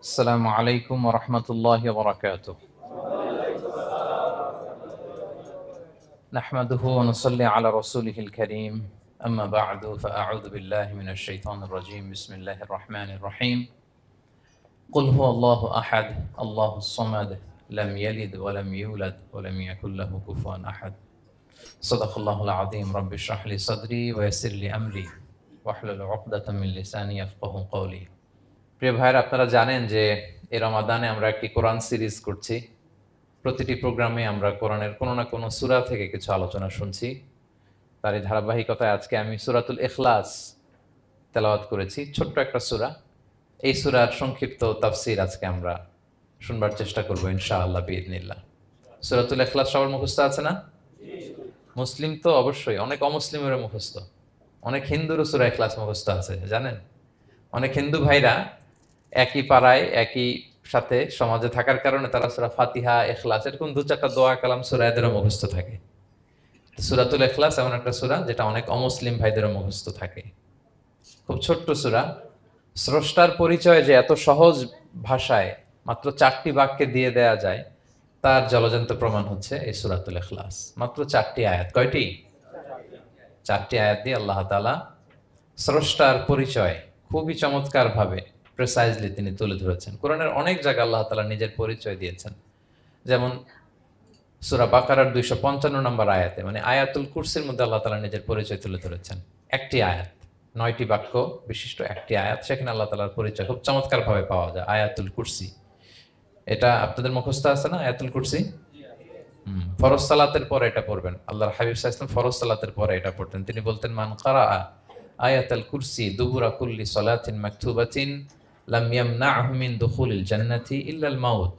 السلام عليكم ورحمة الله وبركاته. نحمده ونصلي على رسوله الكريم. أما بعد فأعوذ بالله من الشيطان الرجيم. بسم الله الرحمن الرحيم. قل هو الله أحد الله الصمد لم يلد ولم يولد ولم يكن له كفوا أحد. صدق الله العظيم. رب اشرح لي صدري ويسر لي أمري واحلل عقدة من لساني يفقهوا قولي. প্রিয় ভাইরা, আপনারা জানেন যে এই রমাদানে আমরা একটি কোরআন সিরিজ করছি। প্রতিটি প্রোগ্রামে আমরা কোরআনের কোনো না কোনো সূরা থেকে কিছু আলোচনা শুনছি। তারই ধারাবাহিকতায় আজকে আমি সূরাতুল ইখলাস তেলাওয়াত করেছি, ছোট্ট একটা সূরা। এই সূরার সংক্ষিপ্ত তাফসীর আজকে আমরা শুনবার চেষ্টা করব ইনশাআল্লাহ বিইذنিল্লাহ। সূরাতুল ইখলাস সবার মুখস্থ আছে না? মুসলিম তো অবশ্যই, অনেক অমুসলিমেরও মুখস্থ, অনেক হিন্দুরও সূরা ইখলাস মুখস্থ আছে, জানেন? অনেক হিন্দু ভাইরা একই পাড়ায় একই সাথে সমাজে থাকার কারণে তারা সূরা ফাতিহা, ইখলাস এরকম দু চারটা দোয়া কালাম সূরা এদেরও মুখস্থ থাকে। সূরাতুল ইখলাস এমন একটা সূরা যেটা অনেক অমুসলিম ভাইদেরও মুখস্থ থাকে। খুব ছোট্ট সূরা। স্রষ্টার পরিচয় যে এত সহজ ভাষায় মাত্র 4টি বাক্যে দিয়ে দেয়া যায়, তার জলজন্ত প্রমাণ হচ্ছে এই সূরাতুল ইখলাস। মাত্র 4টি আয়াত। কয়টি? 4টি আয়াত দিয়ে আল্লাহ তাআলা স্রষ্টার পরিচয় খুবই চমৎকার ভাবে প্রেসাইজলি তিনি তুলে ধরেছেন। কোরআনের অনেক জায়গায় আল্লাহ তাআলা নিজের পরিচয় দিয়েছেন। যেমন সূরা বাকারার 255 নম্বর আয়াতে, মানে আয়াতুল কুরসির মধ্যে আল্লাহ তাআলা নিজের পরিচয় তুলে ধরেছেন। একটি আয়াত, 9টি বাক্য বিশিষ্ট একটি আয়াত, সেখানে আল্লাহ তাআলার পরিচয় খুব চমৎকার ভাবে পাওয়া যায়। আয়াতুল কুরসি, এটা আপনাদের মুখস্থ আছে না? আয়াতুল কুরসি ফরজ সালাতের পরে এটা পড়বেন। আল্লাহর হাবিব সাল্লাল্লাহু আলাইহি ওয়াসাল্লাম ফরজ সালাতের পরে এটা পড়তেন। তিনি বলতেন, মান কারা আয়াতুল কুরসি দুবুরা কুল্লি সালাতিন মাকতুবাতিন লাম ইয়ামনাহু মিন দুখুলিল জান্নাতি ইল্লাল মাউত।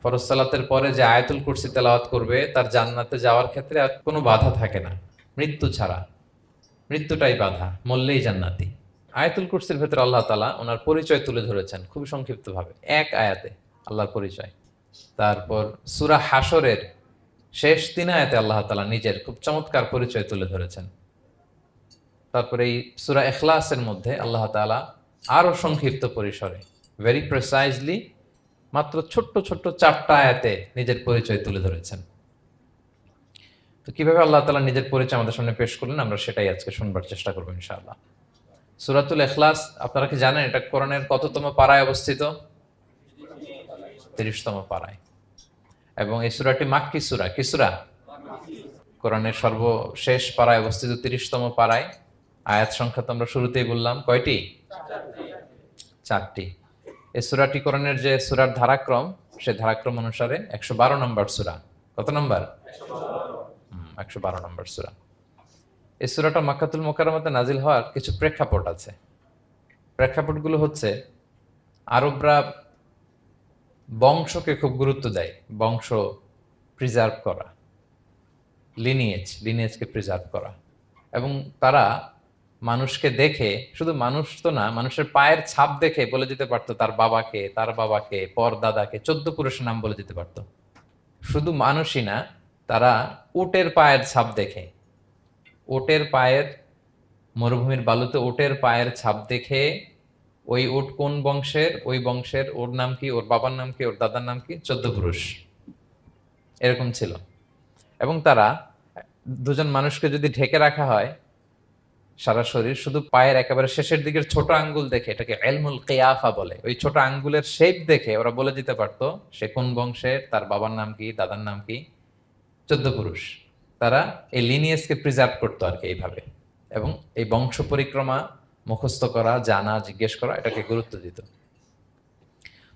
ফরজ সালাতের পরে যে আয়াতুল কুরসি তেলাওয়াত করবে তার জান্নাতে যাওয়ার ক্ষেত্রে আর কোনো বাধা থাকে না, মৃত্যু ছাড়া। মৃত্যুটাই বাধা, মরলেই জান্নাতি। আয়াতুল কুরসির ভেতরে আল্লাহ তাআলা ওনার পরিচয় তুলে ধরেছেন খুবই সংক্ষিপ্তভাবে, এক আয়াতে আল্লাহর পরিচয়। তারপর সূরা হাশরের শেষ 3 আয়াতে আল্লাহ তাআলা নিজের খুব চমৎকার পরিচয় তুলে ধরেছেন। তারপরে এই সূরা ইখলাসের মধ্যে আল্লাহ তাআলা আরো সংক্ষিপ্ত পরিসরে, ভেরি প্রিসাইজলি, মাত্র ছোট্ট ছোট্ট 4টা আয়াতে নিজের পরিচয় তুলে ধরেছেন। তো কিভাবে আল্লাহ তাআলা নিজের পরিচয় আমাদের সামনে পেশ করলেন, আমরা সেটাই আজকে শুনবার চেষ্টা করবো ইনশাআল্লাহ। সূরাতুল ইখলাস, আপনারা কি জানেন এটা কোরআনের কততম পারায় অবস্থিত? 30তম পারায়। এবং এই সূরাটি মাক্কি সূরা। কি সূরা? কোরআনের সর্বশেষ পারায় অবস্থিত 30তম পারায়। আয়াত সংখ্যা তো আমরা শুরুতেই বললাম, কয়টি? 4টি। এই সূরাটি কোরআনের যে সূরার ধারাক্রম, সেই ধারাক্রম অনুসারে 112 নম্বর সূরা। কত নম্বর? 112 নম্বর সূরা। এই সূরাটা মক্কাতুল মুকাররমাতে নাজিল হওয়ার কিছু প্রেক্ষাপট আছে। প্রেক্ষাপটগুলো হচ্ছে, আরবরা বংশকে খুব গুরুত্ব দেয়, বংশ প্রিজার্ভ করা, লিনিয়েজকে প্রিজার্ভ করা। এবং তারা মানুষকে দেখে, শুধু মানুষ তো না, মানুষের পায়ের ছাপ দেখে বলে দিতে পারতো তার বাবাকে, তার বাবাকে, পর দাদাকে, 14 পুরুষের নাম বলে দিতে পারতো। শুধু মানুষই না, তারা উটের পায়ের ছাপ দেখে, উটের পায়ের, মরুভূমির বালুতে উটের পায়ের ছাপ দেখে ওই উট কোন বংশের, ওই বংশের ওর নাম কি, ওর বাবার নাম কি, ওর দাদার নাম কি, 14 পুরুষ এরকম ছিল। এবং তারা দুজন মানুষকে যদি ঢেকে রাখা হয় সারা শরীর, শুধু পায়ের একেবারে শেষের দিকের ছোট আঙ্গুল দেখে, এটাকে ইলমুল কিয়াফা বলে, ওই ছোট আঙ্গুলের শেপ দেখে ওরা বলে দিতে পারতো সে কোন বংশের, তার বাবার নাম কি, দাদার নাম কি, 14 পুরুষ। তারা এই লিনিয়েজকে প্রিজার্ভ করতো আর কি এইভাবে। এবং এই বংশ পরিক্রমা মুখস্থ করা, জানা, জিজ্ঞেস করা, এটাকে গুরুত্ব দিত।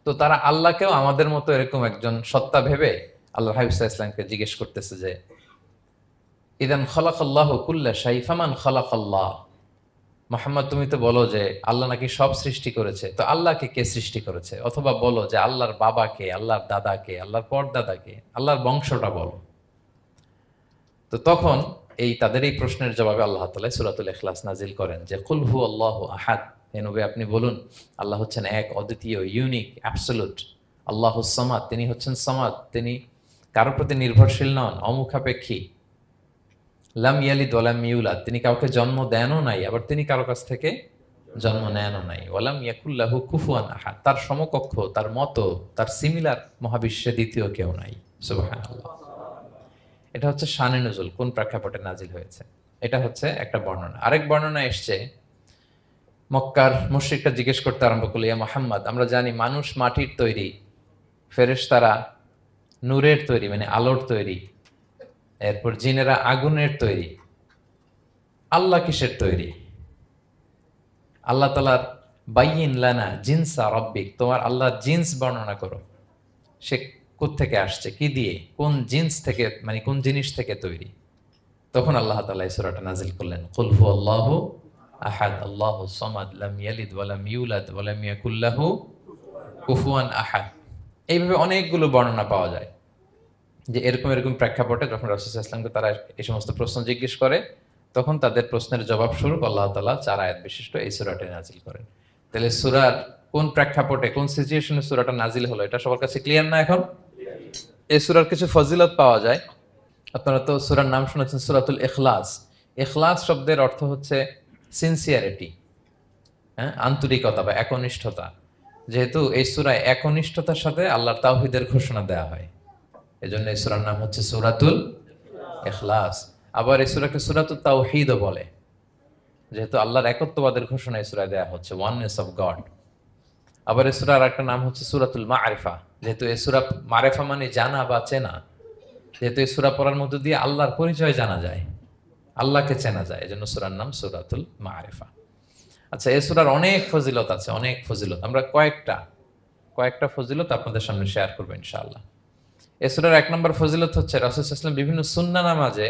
তো তারা আল্লাহকেও আমাদের মতো এরকম একজন সত্তা ভেবে আল্লাহ হাবিব সাল্লাল্লাহু আলাইহি ওয়াসাল্লামকে জিজ্ঞেস করতেছে যে, ইদান খালাকাল্লাহু কুল্লা শাই ফামান খালাকাল্লাহ। মুহাম্মদ, তুমি তো বলো যে আল্লাহ নাকি সব সৃষ্টি করেছে, তো আল্লাহকে কে সৃষ্টি করেছে? অথবা বলো যে আল্লাহর বাবাকে, আল্লাহর দাদাকে, আল্লাহর পরদাদাকে, আল্লাহর বংশটা বলো। তো তখন তাদের এই প্রশ্নের জবাবে আল্লাহ তাআলা সূরাতুল ইখলাস নাজিল করেন যে, কুল হু আল্লাহু আহাদ। হে নবী, আপনি বলুন আল্লাহ হচ্ছেন এক, অদ্বিতীয়, ইউনিক, অ্যাবসোলুট। আল্লাহুস সামাদ, তিনি হচ্ছেন সামাদ, তিনি কারোর প্রতি নির্ভরশীল নন, অমুখাপেক্ষী। লাম ইয়ালিদ ওয়া লাম ইউলাদ, তিনি কাউকে জন্ম দেনও নাই, আবার তিনি কারো কাছ থেকে জন্ম নেনও নাই। ওয়ালাম ইয়াকুল্লাহু কুফুয়ান আহাদ, তার সমকক্ষ, তার মতো, তার সিমিলার মহাবিশ্বে দ্বিতীয় কেউ নাই। সুবহানাল্লাহ। এটা হচ্ছে শানে নুজুল, কোন প্রেক্ষাপটে নাজিল হয়েছে, এটা হচ্ছে একটা বর্ণনা। আরেক বর্ণনা এসছে, মক্কার মুশরিকরা জিজ্ঞেস করতে আরম্ভ করলো, ইয়া মুহাম্মদ, আমরা জানি মানুষ মাটির তৈরি, ফেরেশতারা নূরের তৈরি মানে আলোর তৈরি, এরপর জিনেরা আগুনের তৈরি, আল্লাহ কিসের তৈরি? আল্লাহ তাআলার বাইয়িন লানা জিনসা রাব্বিক, তোমার আল্লাহর জিন্স বর্ণনা করো, সে কোত্থেকে আসছে, কি দিয়ে, কোন জিন্স থেকে, মানে কোন জিনিস থেকে তৈরি। তখন আল্লাহ তাআলা এই সূরাটা নাজিল করলেন, কুল হুয়াল্লাহু আহাদ আল্লাহুস সামাদ লাম ইয়ালিদ ওয়া লাম ইউলাদ ওয়া লাম ইয়াকুল লাহু কুফুয়ান আহাদ। এইভাবে অনেকগুলো বর্ণনা পাওয়া যায় যে এরকম এরকম প্রেক্ষাপটে যখন রাসূল সাল্লাল্লাহু আলাইহি ওয়াসাল্লামকে তারা এই সমস্ত প্রশ্ন জিজ্ঞেস করে, তখন তাদের প্রশ্নের জবাব স্বরূপ আল্লাহ তাআলা 4 আয়াত বিশিষ্ট এই সূরাটি নাজিল করেন। তাহলে সূরার কোন প্রেক্ষাপটে, কোন সিচুয়েশনে সূরাটা নাজিল হলো, এটা সবার কাছে ক্লিয়ার না এখন? এই সূরার কিছু ফজিলত পাওয়া যায়। আপনারা তো সূরার নাম শুনেছেন সূরাতুল ইখলাস। ইখলাস শব্দের অর্থ হচ্ছে সিনসিয়ারিটি, হ্যাঁ, আন্তরিকতা বা একনিষ্ঠতা। যেহেতু এই সূরায় একনিষ্ঠতার সাথে আল্লাহর তাওহীদের ঘোষণা দেওয়া হয়, এজন্য এই সূরার নাম হচ্ছে সূরাতুল ইখলাস। আবার এই সূরাকে সূরাতুত তাওহীদও বলে, যেহেতু আল্লাহর একত্ববাদের ঘোষণা এই সূরায় দেওয়া হচ্ছে, ওয়াননেস অফ গড। আবার এই সূরার একটা নাম হচ্ছে সূরাতুল মারিফা, যেহেতু এই সূরা মারিফা মানে জানা বা চেনা, যেহেতু এই সূরা পড়ার মধ্য দিয়ে আল্লাহর পরিচয় জানা যায়, আল্লাহকে চেনা যায়, এজন্য সূরার নাম সূরাতুল মারিফা। আচ্ছা, এই সূরার অনেক ফজিলত আছে, অনেক ফজিলত। আমরা কয়েকটা ফজিলত আপনাদের সামনে শেয়ার করবো ইনশাআল্লাহ। এই সূরার 1 নম্বর ফজিলত হচ্ছে রাসূল সাল্লাল্লাহু আলাইহি ওয়াসাল্লাম বিভিন্ন সুন্নাহ নামাজে,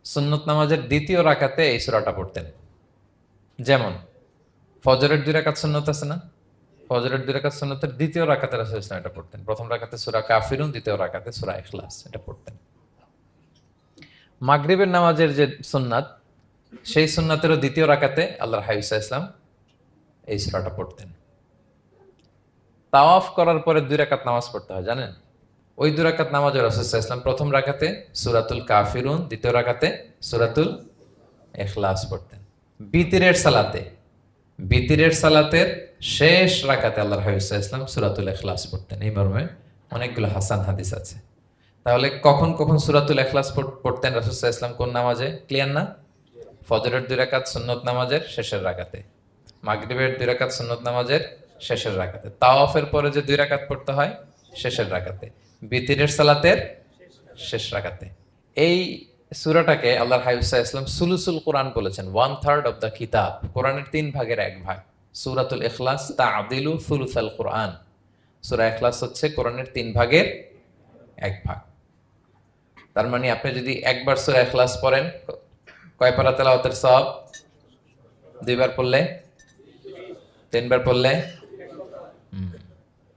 সুন্নত নামাজের দ্বিতীয় রাকাতে এই সূরাটা পড়তেন। যেমন ফজরের 2 রাকাত সুন্নত আছে না, ফজরের 2 রাকাত সুন্নতের দ্বিতীয় রাকাতে রাসূল সাল্লাল্লাহু আলাইহি ওয়াসাল্লাম এটা পড়তেন। প্রথম রাকাতে সূরা কাফিরুন, দ্বিতীয় রাকাতে সূরা ইখলাস, এটা পড়তেন। মাগরিবের নামাজের যে সুন্নাত, সেই সুন্নাতেরও দ্বিতীয় রাকাতে আল্লাহর হাবিব সাল্লাল্লাহু আলাইহি ওয়াসাল্লাম এই সূরাটা পড়তেন। তাওয়াফ করার পরে 2 রাকাত নামাজ পড়তে হয়, জানেন? ওই 2 রাকাত নামাজে রাসূল সাল্লাল্লাহু আলাইহি ওয়াসাল্লাম প্রথম রাকাতে সূরাতুল কাফিরুন, দ্বিতীয় রাকাতে সূরাতুল ইখলাস পড়তেন। বিতিরের সালাতের শেষ রাকাতে আল্লাহর হাবিব সাল্লাল্লাহু আলাইহি ওয়াসাল্লাম সূরাতুল ইখলাস পড়তেন। এই মর্মে অনেকগুলো হাসান হাদিস আছে। তাহলে কখন কখন সূরাতুল ইখলাস পড়তেন রাসূল সাল্লাল্লাহু আলাইহি ওয়াসাল্লাম, কোন নামাজে, ক্লিয়ার না? ফজরের 2 রাকাত সুন্নত নামাজের শেষের রাকাতে, মাগরিবের 2 রাকাত সুন্নত নামাজের শেষের রাকাতে, তাওয়াফের পরে যে 2 রাকাত পড়তে হয় শেষের রাকাতে, বিতিরের সালাতের শেষ রাকাতে। এই সূরাটাকে আল্লাহর হাবিব সাল্লাল্লাহু আলাইহি ওয়াসাল্লাম সুলুসুল কোরআন বলেছেন, 1/3 অফ দ্য কিতাব, কোরআনের 3 ভাগের 1 ভাগ। সূরাতুল ইখলাস তা'দিলু সুলুসাল কোরআন, সূরা ইখলাস হচ্ছে কোরআনের 3 ভাগের 1 ভাগ। তার মানে আপনি যদি একবার সূরা ইখলাস পড়েন, কয় পারা তেলাওয়াতের সওয়াব? 2 বার পড়লে, 3 বার পড়লে,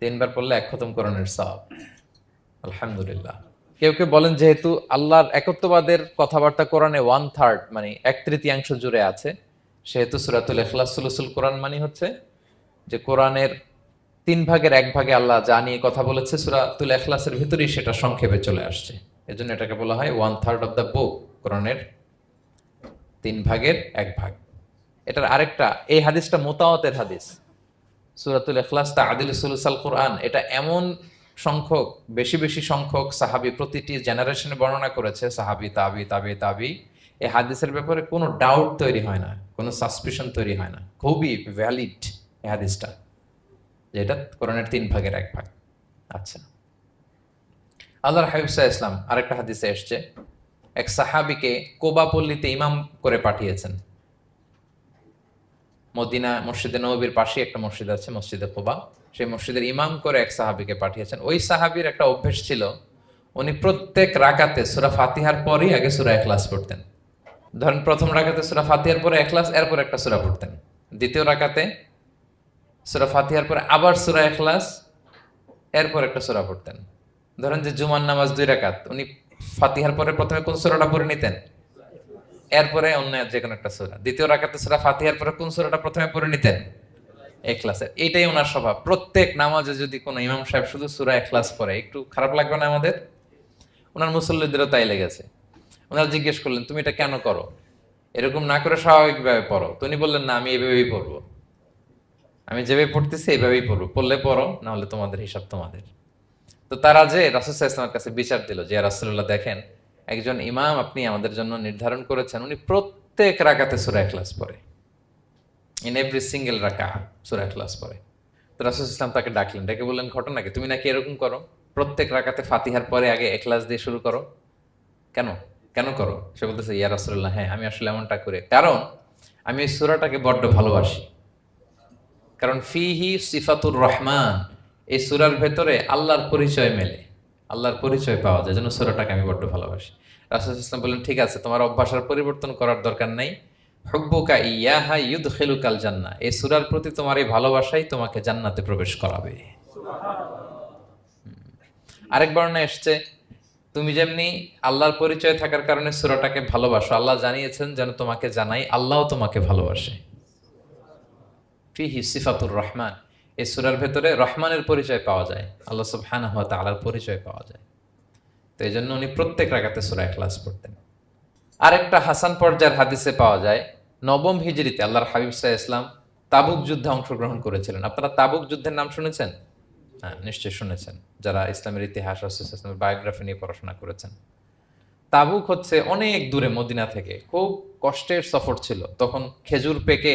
3 বার পড়লে 1 খতম কোরআনের সওয়াব। আলহামদুলিল্লাহ। কেউ কেউ বলেন যেহেতু আল্লাহর একত্ববাদের কথাবার্তা কোরআনে 1/3 মানে 1/3 জুড়ে আছে, সেহেতু সূরাতুল ইখলাস সুলুসুল কোরআন মানে হচ্ছে যে কোরআনের 3 ভাগের 1 ভাগে আল্লাহ যা নিয়ে কথা বলেছে সূরাতুল ইখলাসের ভিতরেই সেটা সংক্ষেপে চলে আসছে। এজন্য এটাকে বলা হয় 1/3 অফ দ্য বুক, কোরআনের 3 ভাগের 1 ভাগ। এটার আরেকটা, এই হাদিসটা মুতাওয়াতির হাদিস, সূরাতুল ইখলাস তা'দিলু সুলুসাল কোরআন, এটা এমন সংখ্যক, বেশি বেশি সংখ্যক সাহাবী প্রতিটি জেনারেশনে বর্ণনা করেছে, সাহাবী, তাবি, এই হাদিসের ব্যাপারে কোনো ডাউট তৈরি হয় না, কোনো সাসপিশন তৈরি হয় না, খুবই ভ্যালিড এই হাদিসটা, যেটা কোরআনের 3 ভাগের 1 ভাগ। আচ্ছা, আল্লাহর হাবিব সাল্লাল্লাহু আলাইহি ওয়াসাল্লাম আরেকটা হাদিসে এসেছে, এক সাহাবীকে কোবা পল্লীতে ইমাম করে পাঠিয়েছেন। মদিনা মসজিদে নববীর পাশে একটা মসজিদ আছে, মসজিদে কোবা, সেই মসজিদের ইমাম করে এক সাহাবীকে পাঠিয়েছেন। ওই সাহাবীর একটা অভ্যেস ছিল, উনি প্রত্যেক রাকাতে সূরা ফাতিহার পরেই আগে সূরা ইখলাস পড়তেন। ধরেন প্রথম রাকাতে সূরা ফাতিহার পরে ইখলাস, এরপর একটা সূরা পড়তেন। দ্বিতীয় রাকাতে সূরা ফাতিহার পরে আবার সূরা ইখলাস, এরপর একটা সূরা পড়তেন। ধরেন যে জুমার নামাজ 2 রাকাত, উনি ফাতিহার পরে প্রথমে কোন সূরাটা পড়ে নিতেন, এরপরে অন্য যে কোনো একটা সূরা। দ্বিতীয় রাকাতে সূরা ফাতিহার পরে কোন সূরাটা প্রথমে পড়ে নিতেন, ইখলাসের। এইটাই ওনার স্বভাব। প্রত্যেক নামাজে যদি কোনো ইমাম সাহেব শুধু সূরা ইখলাস পড়ে, একটু খারাপ লাগবে না আমাদের? ওনার মুসল্লিদেরও তাই লেগেছে। ওনারা জিজ্ঞেস করলেন, তুমি এটা কেন করো? এরকম না করে স্বাভাবিকভাবে পড়ো। তো উনি বললেন, না, আমি এইভাবেই পড়বো। আমি যেভাবে পড়তেছি এইভাবেই পড়বো, পড়লে পড়ো, না হলে তোমাদের হিসাব তোমাদের। তো তারা যে রাসূল সাল্লাল্লাহু আলাইহি ওয়াসাল্লামের কাছে বিচার দিল যে, ইয়া রাসূলুল্লাহ, দেখেন একজন ইমাম আপনি আমাদের জন্য নির্ধারণ করেছেন, উনি প্রত্যেক রাকাতে সূরা ইখলাস পড়ে, ইন এভরি সিঙ্গেল রাকা সূরা ইখলাস পড়ে। তো রাসূল সাল্লাল্লাহু আলাইহি ওয়াসাল্লাম তাকে ডাকলেন, ডেকে বললেন, ঘটনা কি, তুমি নাকি এরকম করো, প্রত্যেক রাকাতে ফাতিহার পরে আগে ইখলাস দিয়ে শুরু করো, কেন কেন করো? সে বলতেছে, ইয়া রাসূলুল্লাহ, হ্যাঁ আমি আসলে এমনটা করি, কারণ আমি এই সূরাটাকে বড্ড ভালোবাসি। কারণ ফিহি সিফাতুর রহমান, এই সূরার ভেতরে আল্লাহর পরিচয় মেলে, আল্লাহর পরিচয় পাওয়া যায়, যেন সূরাটাকে আমি বড্ড ভালোবাসি। রাসূল সাল্লাল্লাহু আলাইহি ওয়াসাল্লাম বললেন, ঠিক আছে, তোমার অভ্যাসের পরিবর্তন করার দরকার নাই। হুব্বুকা ইয়াহা ইউদখিলুকাল জান্নাহ, এই সূরার প্রতি তোমার এই ভালোবাসাই তোমাকে জান্নাতে প্রবেশ করাবে। আরেক বর্ণনায় এসছে, তুমি যেমনি আল্লাহর পরিচয় থাকার কারণে সূরাটাকে ভালোবাসো, আল্লাহ জানিয়েছেন যেন তোমাকে জানাই আল্লাহও তোমাকে ভালোবাসে। ফিহি সিফাতুর রহমান, এই সূরার ভেতরে রহমানের পরিচয় পাওয়া যায়, আল্লাহ সুবহানাহু ওয়া তাআলার পরিচয় পাওয়া যায়। তো এই জন্য উনি প্রত্যেক রাকাতে সূরা ইখলাস পড়তেন। আরেকটা হাসান পর্যায়ের হাদিসে পাওয়া যায়, নবম হিজরিতে আল্লাহর হাবিব সাল্লাল্লাহু আলাইহি ওয়াসাল্লাম তাবুক যুদ্ধে অংশগ্রহণ করেছিলেন। আপনারা তাবুক যুদ্ধের নাম শুনেছেন? হ্যাঁ, নিশ্চয়ই শুনেছেন, যারা ইসলামের ইতিহাস, রাসূল সাল্লাল্লাহু আলাইহি ওয়াসাল্লামের বায়োগ্রাফি নিয়ে পড়াশোনা করেছেন। তাবুক হচ্ছে অনেক দূরে মদিনা থেকে, খুব কষ্টের সফর ছিল। তখন খেজুর পেকে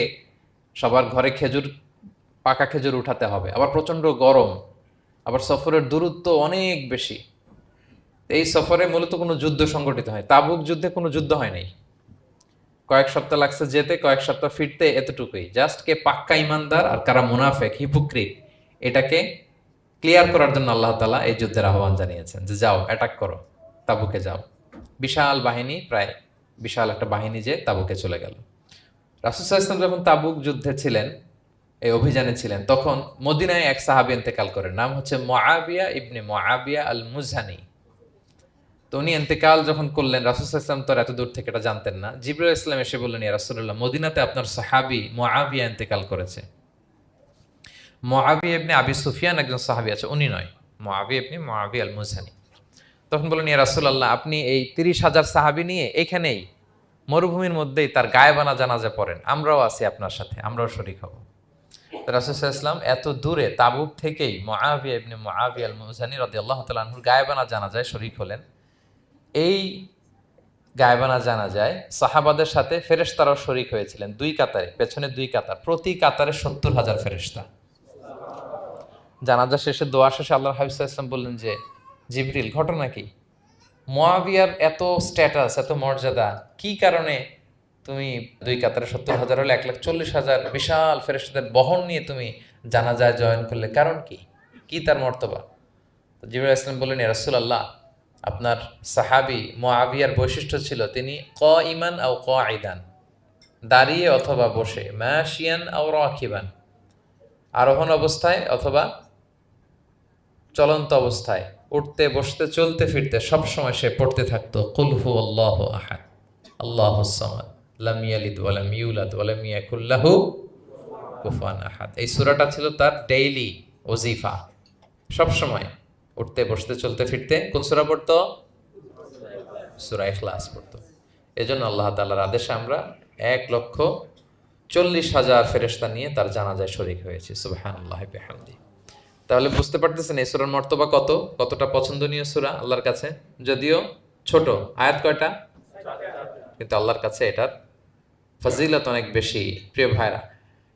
সবার ঘরে খেজুর, পাকা খেজুর উঠাতে হবে, আবার প্রচন্ড গরম, আবার সফরের দূরত্ব অনেক বেশি। এই সফরে মূলত কোনো যুদ্ধ সংগঠিত হয়, তাবুক যুদ্ধে কোনো যুদ্ধ হয় নাই। কয়েক সপ্তাহ লাগছে যেতে, কয়েক সপ্তাহ ফিরতে, এতটুকুই। জাস্ট কে পাক্কা ইমানদার আর কারা মুনাফেক, হিপোক্রিট, এটাকে ক্লিয়ার করার জন্য আল্লাহ তাআলা এই যুদ্ধের আহ্বান জানিয়েছেন যে যাও, অ্যাটাক করো, তাবুকে যাও। বিশাল বাহিনী, প্রায় বিশাল একটা বাহিনী যে তাবুকে চলে গেল। রাসূল সাল্লাল্লাহু আলাইহি ওয়াসাল্লাম যখন তাবুক যুদ্ধে ছিলেন, এই অভিযানে ছিলেন, তখন মদিনায় এক সাহাবী ইন্তেকাল করেন, নাম হচ্ছে মুআবিয়া ইবনে মুআবিয়া আল মুজহানি। তো উনি ইন্তেকাল যখন করলেন, রাসূল সাল্লাল্লাহু আলাইহি ওয়াসাল্লাম তো এত দূর থেকে এটা জানতেন না। জিবরাইল আলাইহিস সালাম এসে বললেন, ইয়া রাসূলুল্লাহ, মদিনাতে আপনার সাহাবী মুআবিয়া ইন্তেকাল করেছে। মুআবিয়া ইবনে আবি সুফিয়ান একজন সাহাবী আছে, উনি নয়, মুআবিয়া ইবনে মুআবিয়া আল মুজহানি। তখন বললেন, ইয়া রাসূলুল্লাহ, আপনি এই ৩০,০০০ সাহাবী নিয়ে এখানেই মরুভূমির মধ্যেই তার গায়েবানা জানাজা পড়েন, আমরাও আছি আপনার সাথে, আমরাও শরীক হব। রাসূল সাল্লাল্লাহু আলাইহি ওয়াসাল্লাম এত দূরে তাবুক থেকেই মুআবিয়া ইবনে মুআবিয়া আল মুজহানি রাদিয়াল্লাহু তাআলা আনহুর গায়েবানা জানাজায় শরীক হলেন। এই গায়েবানা জানাজায় সাহাবাদের সাথে ফেরেশতারাও শরীক হয়েছিলেন, দুই কাতারে, পেছনে দুই কাতার, প্রতি কাতারে ৭০,০০০ ফেরেশতা। জানাজা শেষে, দোয়া শেষে আল্লাহর হাবিব সাল্লাল্লাহু আলাইহি ওয়াসাল্লাম বললেন যে, জিবরিল, ঘটনা কি? মুআবিয়ার এত স্ট্যাটাস, এত মর্যাদা, কি কারণে তুমি দুই কাতারে ৭০,০০০ হলে ১,৪০,০০০ বিশাল ফেরেশতাদের বহন নিয়ে তুমি জানাজায় জয়েন করলে, কারণ কি? কি তার মর্তবা? তো জিবরাইল আলাইহিস সালাম বললেন, ইয়া রাসূলুল্লাহ, আপনার সাহাবী মুআবিয়ার বৈশিষ্ট্য ছিল তিনি কাইমান আও কাঈদান, দাঁড়িয়ে অথবা বসে, মাশিয়ান আও রাকিবান, আরোহণ অবস্থায় অথবা চলন্ত অবস্থায়, উঠতে বসতে চলতে ফিরতে সবসময় সে পড়তে থাকতো, কুল হুয়াল্লাহু আহাদ আল্লাহুস সামাদ লাম ইয়ালিদ ওয়া লাম ইউলাদ ওয়া লাম ইয়াকুল লাহু কুফুয়ান আহাদ। এই সূরাটা ছিল তার ডেইলি ওজিফা, সবসময় উঠতে বসতে চলতে ফিরতে কোন সূরা পড়তো? সূরা ইখলাস পড়তো। এজন্য আল্লাহ তাআলার আদেশে আমরা ১,৪০,০০০ ফেরেশতা নিয়ে তার জানাজায় শরীক হয়েছি। সুবহানাল্লাহি বিহামদিহি। তাহলে বুঝতে পারতেছেন এই সূরার মর্তবা কত, কতটা পছন্দনীয় সূরা আল্লাহর কাছে। যদিও ছোট, আয়াত কয়টা? কিন্তু আল্লাহর কাছে এটার ফজিলত অনেক বেশি। প্রিয় ভাইরা,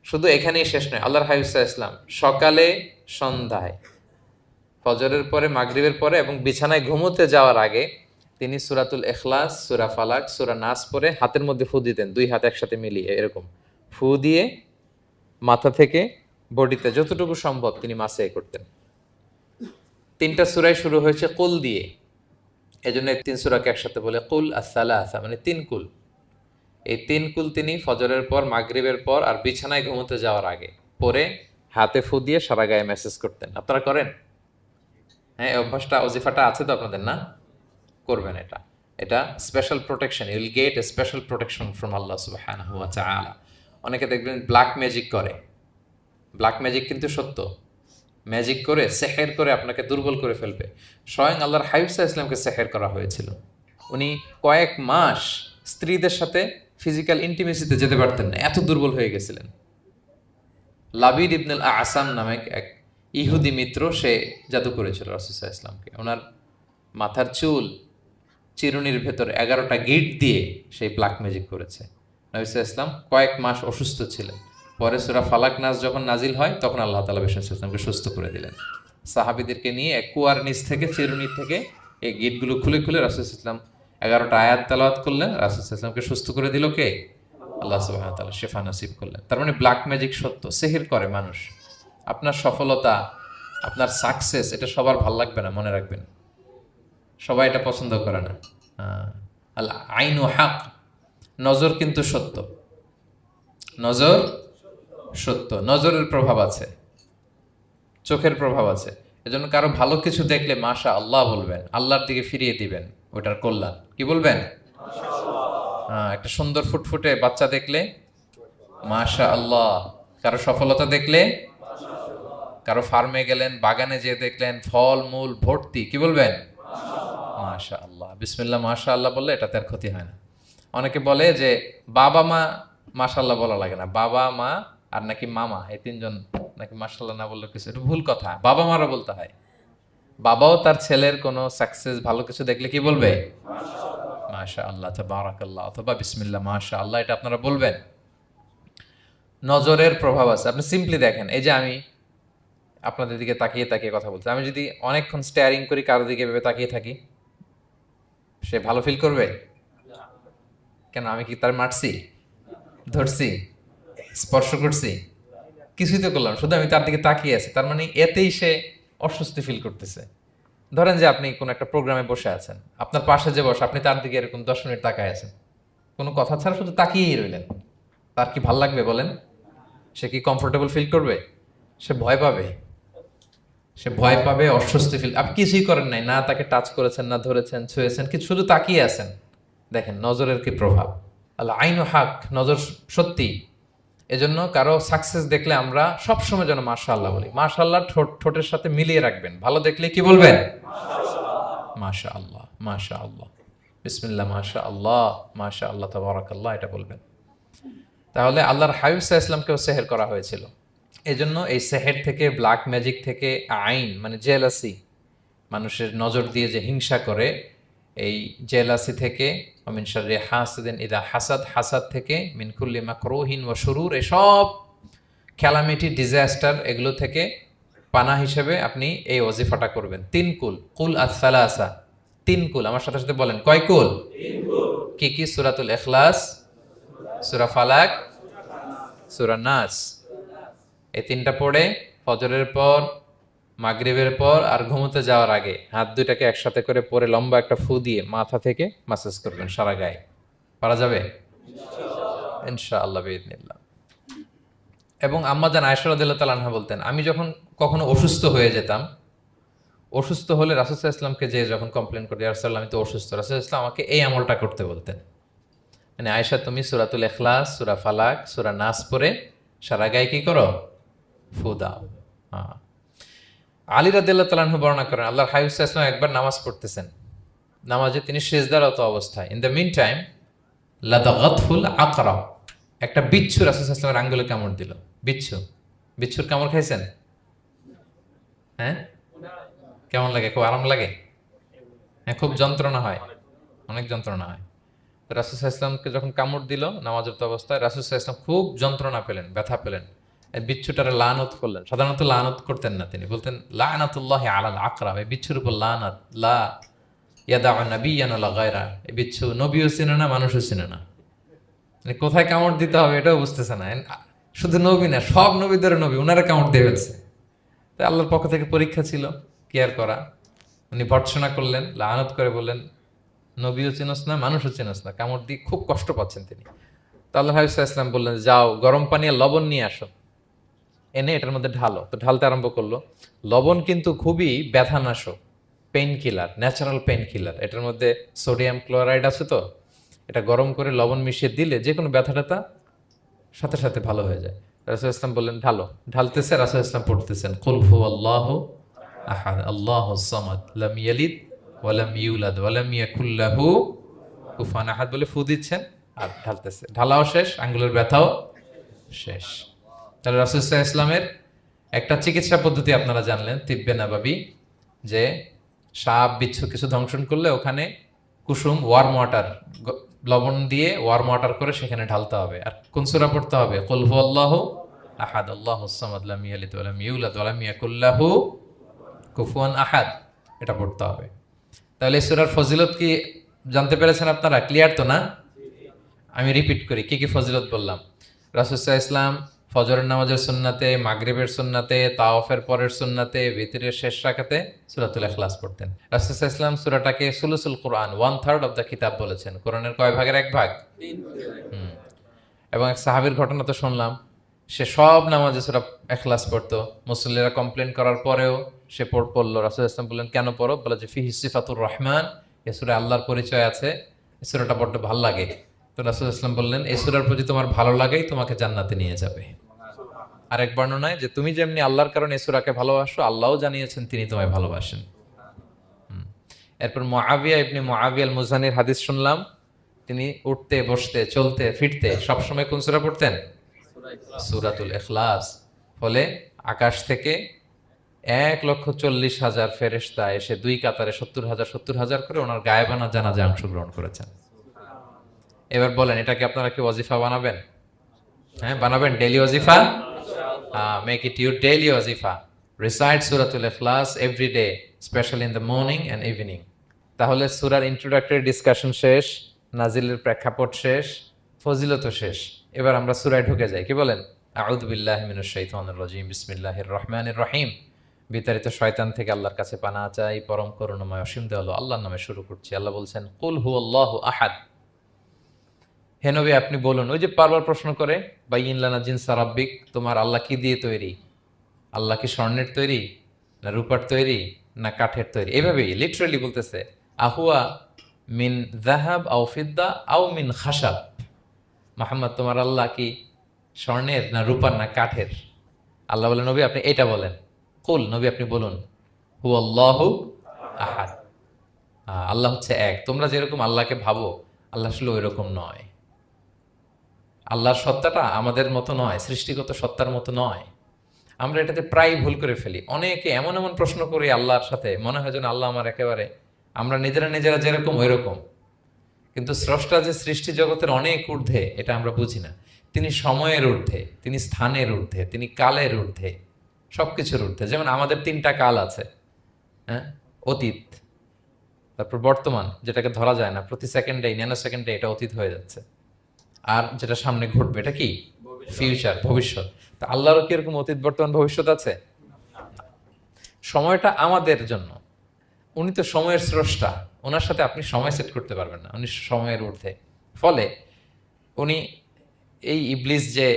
শুধু এখানেই শেষ নয়, আল্লাহর হাবিব সাল্লাল্লাহু আলাইহি ওয়াসাল্লাম সকালে, সন্ধ্যায়, ফজরের পরে, মাগরিবের পরে এবং বিছানায় ঘুমোতে যাওয়ার আগে তিনি সূরাতুল ইখলাস, সূরা ফালাক, সূরা নাস পড়ে হাতের মধ্যে ফু দিতেন, দুই হাত একসাথে মিলিয়ে এরকম ফু দিয়ে মাথা থেকে বডিতে যতটুকু সম্ভব তিনি মাসে করতেন। তিনটা সূরাই শুরু হয়েছে কুল দিয়ে, এজন্য তিন সূরাকে একসাথে বলে কুল আস-সালাসা, মানে তিন কুল। এই তিন কুল তিনি ফজরের পর, মাগরিবের পর আর বিছানায় ঘুমোতে যাওয়ার আগে পরে হাতে ফু দিয়ে সারা গায়ে মেসেজ করতেন। আপনারা করেন? হ্যাঁ, অভ্যাসটা, ওজিফাটা আছে তো আপনাদের, না? করবেন এটা। এটা special protection, you will get a special protection from আল্লাহ সুবহানাহু ওয়া তাআলা। অনেকে দেখবেন ব্ল্যাক ম্যাজিক করে, ব্ল্যাক ম্যাজিক কিন্তু সত্য, ম্যাজিক করে, সেহের করে আপনাকে দুর্বল করে ফেলবে। স্বয়ং আল্লাহর হাবিব সাল্লাল্লাহু আলাইহি ওয়াসাল্লামকে সেহের করা হয়েছিল। উনি কয়েক মাস স্ত্রীদের সাথে ফিজিক্যাল ইন্টিমেসিতে যেতে পারতেন না, এত দুর্বল হয়ে গেছিলেন। লাবিদ ইবনুল আসাম নামে এক ইহুদি মিত্র, সে জাদু করেছিল রাসূলুল্লাহ ইসলামকে। ওনার মাথার চুল চিরুনির ভেতর 11টা গিট দিয়ে সেই ব্ল্যাক ম্যাজিক করেছে। নবী সাল্লাল্লাহু আলাইহি ওয়াসাল্লাম কয়েক মাস অসুস্থ ছিলেন। পরে সূরা ফালাক নাস যখন নাজিল হয় তখন আল্লাহ তাআলা বিষ্ণু সাল্লাল্লাহু আলাইহি ওয়াসাল্লামকে সুস্থ করে দিলেন। সাহাবীদেরকে নিয়ে এক কুয়ার নিচ থেকে, চিরুনি থেকে এই গিটগুলো খুলে খুলে রাসূল সাল্লাল্লাহু আলাইহি ওয়াসাল্লাম 11টা আয়াত তেলাওয়াত করলেন। রাসূল সাল্লাল্লাহু আলাইহি ওয়াসাল্লামকে সুস্থ করে দিল কে? আল্লাহ সুবহানাহু ওয়া তাআলা শিফা নসিব করলেন। তার মানে ব্ল্যাক ম্যাজিক সত্য, সিহির করে মানুষ। আপনার সফলতা, আপনার সাকসেস, এটা সবার ভাল লাগবে না, মনে রাখবেন। সবাই এটা পছন্দ করে না। আল আইনু হক, নজর কিন্তু সত্য। নজর সত্য, নজরের প্রভাব আছে, চোখের প্রভাব আছে। এজন্য কারো ভালো কিছু দেখলে মাশা আল্লাহ বলবেন, আল্লাহর দিকে ফিরিয়ে দিবেন ওটার কল্যাণ। কি বলবেন? একটা সুন্দর ফুটফুটে বাচ্চা দেখলে মাশা আল্লাহ। কারো সফলতা দেখলে, কারো ফার্মে গেলেন, বাগানে যেয়ে দেখলেন ফল মূল ভর্তি, কি বলবেন? মাশা আল্লাহ। বিসমিল্লাহ মাশা আল্লাহ বললে এটাতে আর ক্ষতি হয় না। অনেকে বলে যে বাবা মা মাশাআল্লাহ বলা লাগে না, বাবা মা আর নাকি মামা, এই তিনজন নাকি মাশাআল্লাহ না বললে কিছু, এটা ভুল কথা। বাবা মারা বলতে হয়। বাবাও তার ছেলের কোনো সাকসেস, ভালো কিছু দেখলে কি বলবে? মাশা আল্লাহ, তাবারাকাল্লাহ, অথবা বিসমিল্লাহ মাশা আল্লাহ, এটা আপনারা বলবেন। নজরের প্রভাব আছে। আপনি সিম্পলি দেখেন, এই যে আমি আপনাদের দিকে তাকিয়ে তাকিয়ে কথা বলছি, আমি যদি অনেকক্ষণ স্টেয়ারিং করি, কারো দিকে ভেবে তাকিয়ে থাকি, সে ভালো ফিল করবে? কেন? আমি কি তার মারছি, ধরছি, স্পর্শ করছি? কিছুই তো করলাম, শুধু আমি তার দিকে তাকিয়ে আছি। তার মানে এতেই সে অস্বস্তি ফিল করতেছে। ধরেন যে আপনি কোনো একটা প্রোগ্রামে বসে আছেন, আপনার পাশে যে বসে, আপনি তার দিকে এরকম 10 মিনিট তাকায় আছেন, কোনো কথা ছাড়া শুধু তাকিয়েই রইলেন, তার কি ভাল লাগবে বলেন? সে কি কমফোর্টেবল ফিল করবে? সে ভয় পাবে, সে ভয় পাবে, অস্বস্তি ফিল। আপনি কিছুই করেন নাই, না তাকে টাচ করেছেন, না ধরেছেন, ছুঁয়েছেন, কি শুধু তাকিয়ে আছেন। দেখেন নজরের কি প্রভাব। আল্লাহ আইনু হক, নজর সত্যি। এজন্য কারো সাকসেস দেখলে আমরা সবসময় যেন মাশাআল্লাহ বলি। মাশাআল্লাহ ঠোঁটের সাথে মিলিয়ে রাখবেন। ভালো দেখলে কি বলবেন? মাশাআল্লাহ, মাশাআল্লাহ, বিসমিল্লাহ মাশাআল্লাহ, মাশাআল্লাহ, তাবারাকাল্লাহ, এটা বলবেন। তাহলে আল্লাহর হাবিব সাল্লাল্লাহু আলাইহি ওয়াসাল্লামকেও সেহের করা হয়েছিল। এজন্য এই সেহের থেকে, ব্ল্যাক ম্যাজিক থেকে, আইন মানে জেলাসি, মানুষের নজর দিয়ে যে হিংসা করে, এই জেলাসি থেকে, মিন শাররি হাসিদিন ইযা হাসাদ, হাসাদ থেকে, মিন কুল্লি মাকরুহিন ওয়া শুরুর, এসব ক্যালামিটি, ডিজাস্টার, এগুলো থেকে পানা হিসেবে আপনি এই ওজিফাটা করবেন। 3 কুল, কুল আস-সালাসা, 3 কুল। আমার সাথে সাথে বলেন, কয় কুল? 3 কুল। কি কি? সূরাতুল ইখলাস, সূরা ফালাক, সূরা নাস। এই 3টা পড়ে ফজরের পর, মাগরিবের পর আর ঘুমোতে যাওয়ার আগে হাত দুইটাকে একসাথে করে পরে লম্বা একটা ফু দিয়ে মাথা থেকে মাসাজ করবেন সারা গায়ে। পারা যাবে ইনশাআল্লাহ বিইذنিল্লাহ। এবং আম্মা জান আয়েশা রাদিয়াল্লাহু তাআলা আনহা বলতেন, আমি যখন কখনো অসুস্থ হয়ে যেতাম, অসুস্থ হলে রাসূল সাল্লাল্লাহু আলাইহি ওয়াসাল্লামকে যে যখন কমপ্লেন করি, ইয়া রাসূলুল্লাহ আমি তো অসুস্থ, রাসূল সাল্লাল্লাহু আলাইহি ওয়াসাল্লাম আমাকে এই আমলটা করতে বলতেন। মানে আয়েশা, তুমি সূরাতুল ইখলাস, সূরা ফালাক, সূরা নাস পড়ে সারা গায়ে কি করো? ফু দাও। হ্যাঁ। আলী রাদিয়াল্লাহু তাআলা আনহু বর্ণনা করেন, আল্লাহর হাবিব সাল্লাল্লাহু আলাইহি ওয়াসাল্লাম একবার নামাজ পড়তেছেন, নামাজে তিনি সিজদারত অবস্থায়, ইন দ্য মিন টাইম লাদাগাতহুল আকরাব, একটা বিচ্ছু রাসূল সাল্লাল্লাহু আলাইহি ওয়াসাল্লামের আঙ্গুলে কামড় দিল। বিচ্ছু, বিচ্ছুর কামড় খাইছেন? হ্যাঁ, কেমন লাগে? খুব আরাম লাগে? হ্যাঁ, খুব যন্ত্রণা হয়, অনেক যন্ত্রণা হয়। তো রাসূল সাল্লাল্লাহু আলাইহি ওয়াসাল্লামকে যখন কামড় দিল নামাজরত অবস্থায়, রাসূল সাল্লাল্লাহু আলাইহি ওয়াসাল্লাম খুব যন্ত্রণা পেলেন, ব্যথা পেলেন। এই বিচ্ছুটারে লানত করলেন। সাধারণত লানত করতেন না, তিনি বলতেন লানাতুল্লাহি আলাল আকরাব, এই বিচ্ছুর উপর লানাত, লা ইয়াদাউ নাবিয়ান ওয়ালা গায়রা। এই বিচ্ছু নবীও চিনে না, মানুষও চিনে না, মানে কোথায় কামড় দিতে হবে এটাও বুঝতেছে না। শুধু নবী না, সব নবীদের নবী, উনারা কামড় দিয়ে ফেলছে। তাই আল্লাহর পক্ষ থেকে পরীক্ষা ছিল, কেয়ার করা। উনি ভর্ৎসনা করলেন, লানত করে বললেন, নবীও চিনস না, মানুষও চিনস না, কামড় দিয়ে খুব কষ্ট পাচ্ছেন তিনি। তো আল্লাহ হাবিব সাল্লাল্লাহু আলাইহি ওয়াসাল্লাম বললেন, যাও গরম পানি আর লবণ নিয়ে আসো, এনে এটার মধ্যে ঢালো। তো ঢালতে আরম্ভ করলো। লবণ কিন্তু খুবই ব্যথানাশক, pain killer, natural pain killer. এটার মধ্যে সোডিয়াম ক্লোরাইড আছে। তো এটা গরম করে লবণ মিশিয়ে দিলে যে কোনো ব্যথা ট্যাথা সাথে সাথে ভালো হয়ে যায়। রাসূল ইসলাম বললেন ঢালো। ঢালতেছে, রাসূল ইসলাম পড়তেছেন কুল হুয়াল্লাহু আহাদ আল্লাহুস সামাদ লাম ইয়ালিদ ওয়া লাম ইউলাদ ওয়া লাম ইয়াকুল লাহু কুফুয়ান আহাদ বলে ফু দিচ্ছেন আর ঢালতেছে। ঢালাও শেষ, আঙ্গুলের ব্যথাও শেষ। তাহলে রাসূল সাল্লাল্লাহু আলাইহি ইসলামের একটা চিকিৎসা পদ্ধতি আপনারা জানলেন, তিব্বে নাবাবি, যে সাপ বিচ্ছু কিছু দংশন করলে ওখানে কুসুম ওয়ার্ম ওয়াটার, লবণ দিয়ে ওয়ার্ম ওয়াটার করে সেখানে ঢালতে হবে। আর কোন সূরা পড়তে হবে? কুল হুয়াল্লাহু আহাদ আল্লাহুস সামাদ লাম ইয়ালিদ ওয়া লাম ইউলাদ ওয়া লাম ইয়াকুল লাহু কুফুয়ান আহাদ, এটা পড়তে হবে। তাহলে এই সূরার ফজিলত কি জানতে পেরেছেন আপনারা? ক্লিয়ার তো না? আমি রিপিট করি কি কি ফজিলত বললাম। রাসূল সাল্লাল্লাহু আলাইহি ওয়াসাল্লাম ফজরের নামাজের সুন্নাতে, মাগরিবের সুন্নাতে, তাওয়াফের পরের সুন্নাতে, ভিতরের শেষ রাকাতে সূরাতুল ইখলাস পড়তেন। রাসূল সাল্লাল্লাহু আলাইহি ওয়াসাল্লাম সূরাটাকে সুলুসুল কোরআন, 1/3 অফ দ্য কিতাব বলেছেন। কোরআনের কয় ভাগের এক ভাগ? 3 এবং এক সাহাবীর ঘটনা তো শুনলাম, সে সব নামাজে সূরা ইখলাস পড়তো। মুসল্লিরা কমপ্লেন করার পরেও সে পড়লো। রাসূল সাল্লাল্লাহু আলাইহি ওয়াসাল্লাম বললেন, কেন পড়ো? বলে যে ফিহি সিফাতুর রহমান, এই সূরায় আল্লাহর পরিচয় আছে, এই সূরাটা বড্ড ভালো লাগে। তো রাসূল সাল্লাল্লাহু আলাইহি ওয়াসাল্লাম বললেন, এই সূরার প্রতি তোমার ভালো লাগাই তোমাকে জান্নাতে নিয়ে যাবে। আরেক বর্ণনায় যে তুমি যেমনি আল্লাহর কারণে এই সূরাকে ভালোবাসো, আল্লাহও জানিয়েছেন তিনি তোমায় ভালোবাসেন। এরপর মুআবিয়া ইবনে মুআবিয়া আল মুজানির হাদিস শুনলাম, তিনি উঠতে বসতে চলতে ফিরতে সবসময় কোন সূরা পড়তেন? সূরাতুল ইখলাস। ফলে আকাশ থেকে 1,40,000 ফেরেশতা এসে দুই কাতারে 70,000 করে ওনার গায়েবানা জানাজায় অংশগ্রহণ করেছেন। এবার বলেন, এটাকে আপনারা কি ওয়াজিফা বানাবেন? হ্যাঁ, বানাবেন daily ওয়াজিফা? Make it your daily wazifa. Recite Suratul Ikhlas every day, especially in the morning and evening. তাহলে সূরার ইন্ট্রোডাক্টরি ডিসকাশন শেষ, নাজিলের প্রেক্ষাপট শেষ, ফজিলতও শেষ। এবার আমরা সূরায় ঢুকে যাই। কি বলেন? আউযু বিল্লাহি মিনাশ শাইতানির রাজীম, বিসমিল্লাহির রহমানির রহিম। বিতাড়িত শয়তান থেকে আল্লাহর কাছে পানাহ চাই, পরম করুণাময় অসীম দয়ালু আল্লাহর নামে শুরু করছি। আল্লাহ বলছেন, কুল হুয়াল্লাহু আহাদ। হে নবী আপনি বলুন, ওই যে বারবার প্রশ্ন করে, বাইয়িন লানা জিনসা রাব্বিক, তোমার আল্লাহ কি দিয়ে তৈরি? আল্লাহ কি স্বর্ণের তৈরি, না রূপার তৈরি, না কাঠের তৈরি? এভাবেই লিটারালি বলতেছে, আহুয়া মিন যাহাব আও ফিদ্দা আও মিন খাশাব। মুহাম্মদ তোমার আল্লাহ কি স্বর্ণের, না রূপার, না কাঠের? আল্লাহ বলেন, নবী আপনি এটা বলেন। কুল, নবী আপনি বলুন, হুয়াল্লাহু আহাদ, আল্লাহ হচ্ছে এক। তোমরা যেরকম আল্লাহকে ভাবো, আল্লাহ আসলে ওই রকম নয়। আল্লাহর সত্তাটা আমাদের মতো নয়, সৃষ্টিগত সত্তার মতো নয়। আমরা এটাতে প্রায় ভুল করে ফেলি। অনেকে এমন এমন প্রশ্ন করি আল্লাহর সাথে, মনে হয় যেন আল্লাহ আমার একেবারে, আমরা নিজেরা যেরকম ওই রকম। কিন্তু স্রষ্টা যে সৃষ্টি জগতের অনেক ঊর্ধ্বে, এটা আমরা বুঝি না। তিনি সময়ের ঊর্ধ্বে, তিনি স্থানের ঊর্ধ্বে, তিনি কালের ঊর্ধ্বে, সবকিছুর ঊর্ধ্বে। যেমন আমাদের 3টা কাল আছে, হ্যাঁ, অতীত, তারপর বর্তমান যেটাকে ধরা যায় না, প্রতি সেকেন্ডে ন্যানো সেকেন্ডে এটা অতীত হয়ে যাচ্ছে, আর যেটা সামনে ঘটবে এটা কি? ফিউচার, ভবিষ্যৎ। তা আল্লাহরও কি এরকম অতীত বর্তমান ভবিষ্যৎ আছে? সময়টা আমাদের জন্য, উনি তো সময়ের স্রষ্টা, ওনার সাথে আপনি সময় সেট করতে পারবেন না, উনি সময়ের ঊর্ধ্বে। ফলে উনি এই ইবলিস যে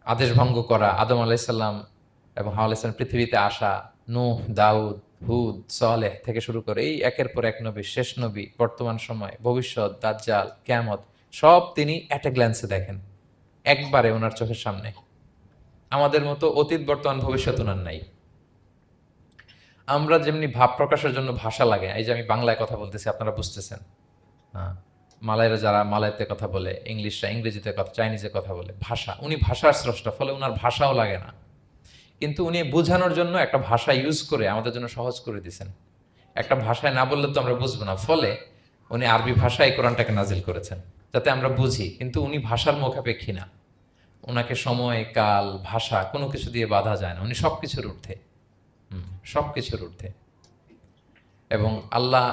আদেশ ভঙ্গ করা, আদম আলাইসাল্লাম এবং হাওয়া আলাইসাল্লাম পৃথিবীতে আসা, নূহ, দাউদ, হুদ, সালেহ থেকে শুরু করে এই একের পর এক নবী, শেষ নবী, বর্তমান সময়, ভবিষ্যৎ, দাজ্জাল, কিয়ামত, সব তিনি অ্যাট এ গ্ল্যান্সে দেখেন, একবারে ওনার চোখের সামনে। আমাদের মতো অতীত বর্তমান ভবিষ্যৎ ওনার নাই। আমরা যেমনি ভাব প্রকাশের জন্য ভাষা লাগে, এই যে আমি বাংলায় কথা বলতেছি আপনারা বুঝতেছেন, হ্যাঁ, মালায়রা যারা মালায়তে কথা বলে, ইংলিশরা ইংরেজিতে কথা, চাইনিজে কথা বলে, ভাষা, উনি ভাষার স্রষ্টা, ফলে ওনার ভাষাও লাগে না। কিন্তু উনি বোঝানোর জন্য একটা ভাষা ইউজ করে আমাদের জন্য সহজ করে দিয়েছেন। একটা ভাষায় না বললে তো আমরা বুঝবো না, ফলে উনি আরবি ভাষায় কোরআনটাকে নাজিল করেছেন যাতে আমরা বুঝি। কিন্তু উনি ভাষার মুখাপেক্ষী না, ওনাকে সময়, কাল, ভাষা কোনো কিছু দিয়ে বাধা যায় না, উনি সব কিছুর ঊর্ধ্বে, সব কিছুর ঊর্ধ্বে। এবং আল্লাহ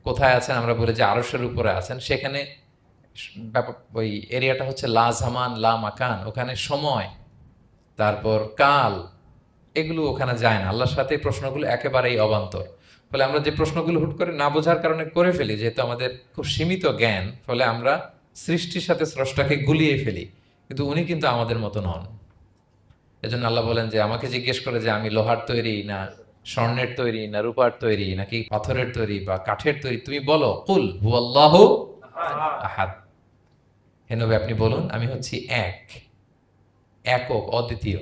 কোথায় আছেন আমরা বলি যে আরশের উপরে আছেন, সেখানে ওই এরিয়াটা হচ্ছে লা জামান লা মাকান, ওখানে সময়, তারপর কাল, এগুলো ওখানে যায় না। আল্লাহর সাথে এই প্রশ্নগুলো একেবারেই অবান্তর। ফলে আমরা যে প্রশ্নগুলো হুট করে না বোঝার কারণে করে ফেলি, যেহেতু আমাদের খুব সীমিত জ্ঞান, ফলে আমরা সৃষ্টির সাথে স্রষ্টাকে গুলিয়ে ফেলি। কিন্তু উনি কিন্তু আমাদের মতো নন। এজন্য আল্লাহ বলেন যে আমাকে জিজ্ঞেস করে যে আমি লোহার তৈরি, না স্বর্ণের তৈরি, না রূপার তৈরি, নাকি পাথরের তৈরি বা কাঠের তৈরি, তুমি বলো, কুল হুয়াল্লাহু আহাদ। হে নবী আপনি বলুন, আমি হচ্ছি এক, একক, অদ্বিতীয়।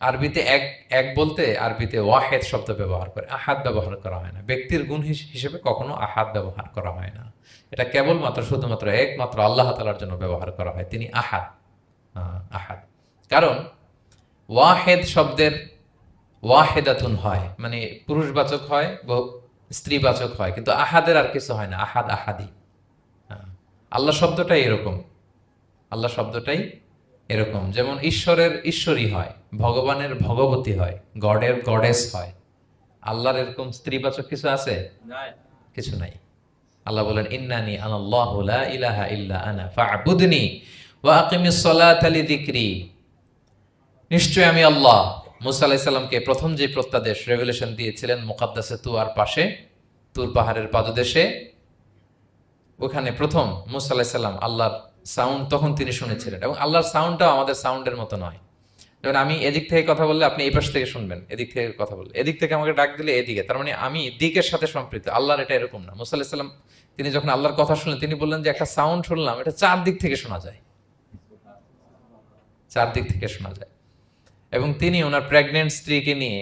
আরবিতে এক, এক বলতে আরবিতে ওয়াহেদ শব্দ ব্যবহার করে, আহাদ ব্যবহার করা হয় না। ব্যক্তির গুণ হিসেবে কখনো আহাদ ব্যবহার করা হয় না। এটা কেবলমাত্র শুধুমাত্র একমাত্র আল্লাহ তাআলার জন্য ব্যবহার করা হয়, তিনি আহাদ। আহাদ, কারণ ওয়াহেদ শব্দের ওয়াহেদাতুন হয়, মানে পুরুষবাচক হয়, স্ত্রীবাচক হয়, কিন্তু আহাদের আর কিছু হয় না, আহাদ আহাদি। হ্যাঁ, আল্লাহ শব্দটাই এরকম, আল্লাহ শব্দটাই এরকম। যেমন ঈশ্বরের ঈশ্বরী হয়, ভগবানের ভগবতী হয়, গডের গডেস হয়। আল্লাহর এরকম স্ত্রীবাচক কিছু আছে? কিছু নাই। আল্লাহ বলেন ইন্নানি আনাল্লাহু লা ইলাহা ইল্লা আনা ফা'বুদনি ওয়া আকিমিস সালাতা লিযিকরি। নিশ্চয় আমি আল্লাহ। মুসা আলাইহিস সালামকে প্রথম যে প্রত্যাদেশ রেভেলেশন দিয়েছিলেন মুকাদ্দাসে তুয়ার পাশে, তুর পাহাড়ের পাদদেশে, ওখানে প্রথম মুসা আলাইহিস সালাম আল্লাহর সাউন্ড তখন তিনি শুনেছিলেন, এবং আল্লাহর সাউন্ডটাও আমাদের সাউন্ডের মতো নয়। যেমন আমি এদিক থেকে কথা বললে আপনি এই পাশ থেকে শুনবেন, এদিক থেকে কথা বললে, এদিক থেকে আমাকে ডাক দিলে এদিকে, তার মানে আমি দিকের সাথে সম্পৃক্ত। আল্লাহর এটা এরকম না। মুসা আলাইহিস সালাম তিনি যখন আল্লাহর কথা শুনলেন, তিনি বললেন যে একটা সাউন্ড শুনলাম, এটা চারদিক থেকে শোনা যায়, চারদিক থেকে শোনা যায়। এবং তিনি ওনার প্রেগনেন্ট স্ত্রীকে নিয়ে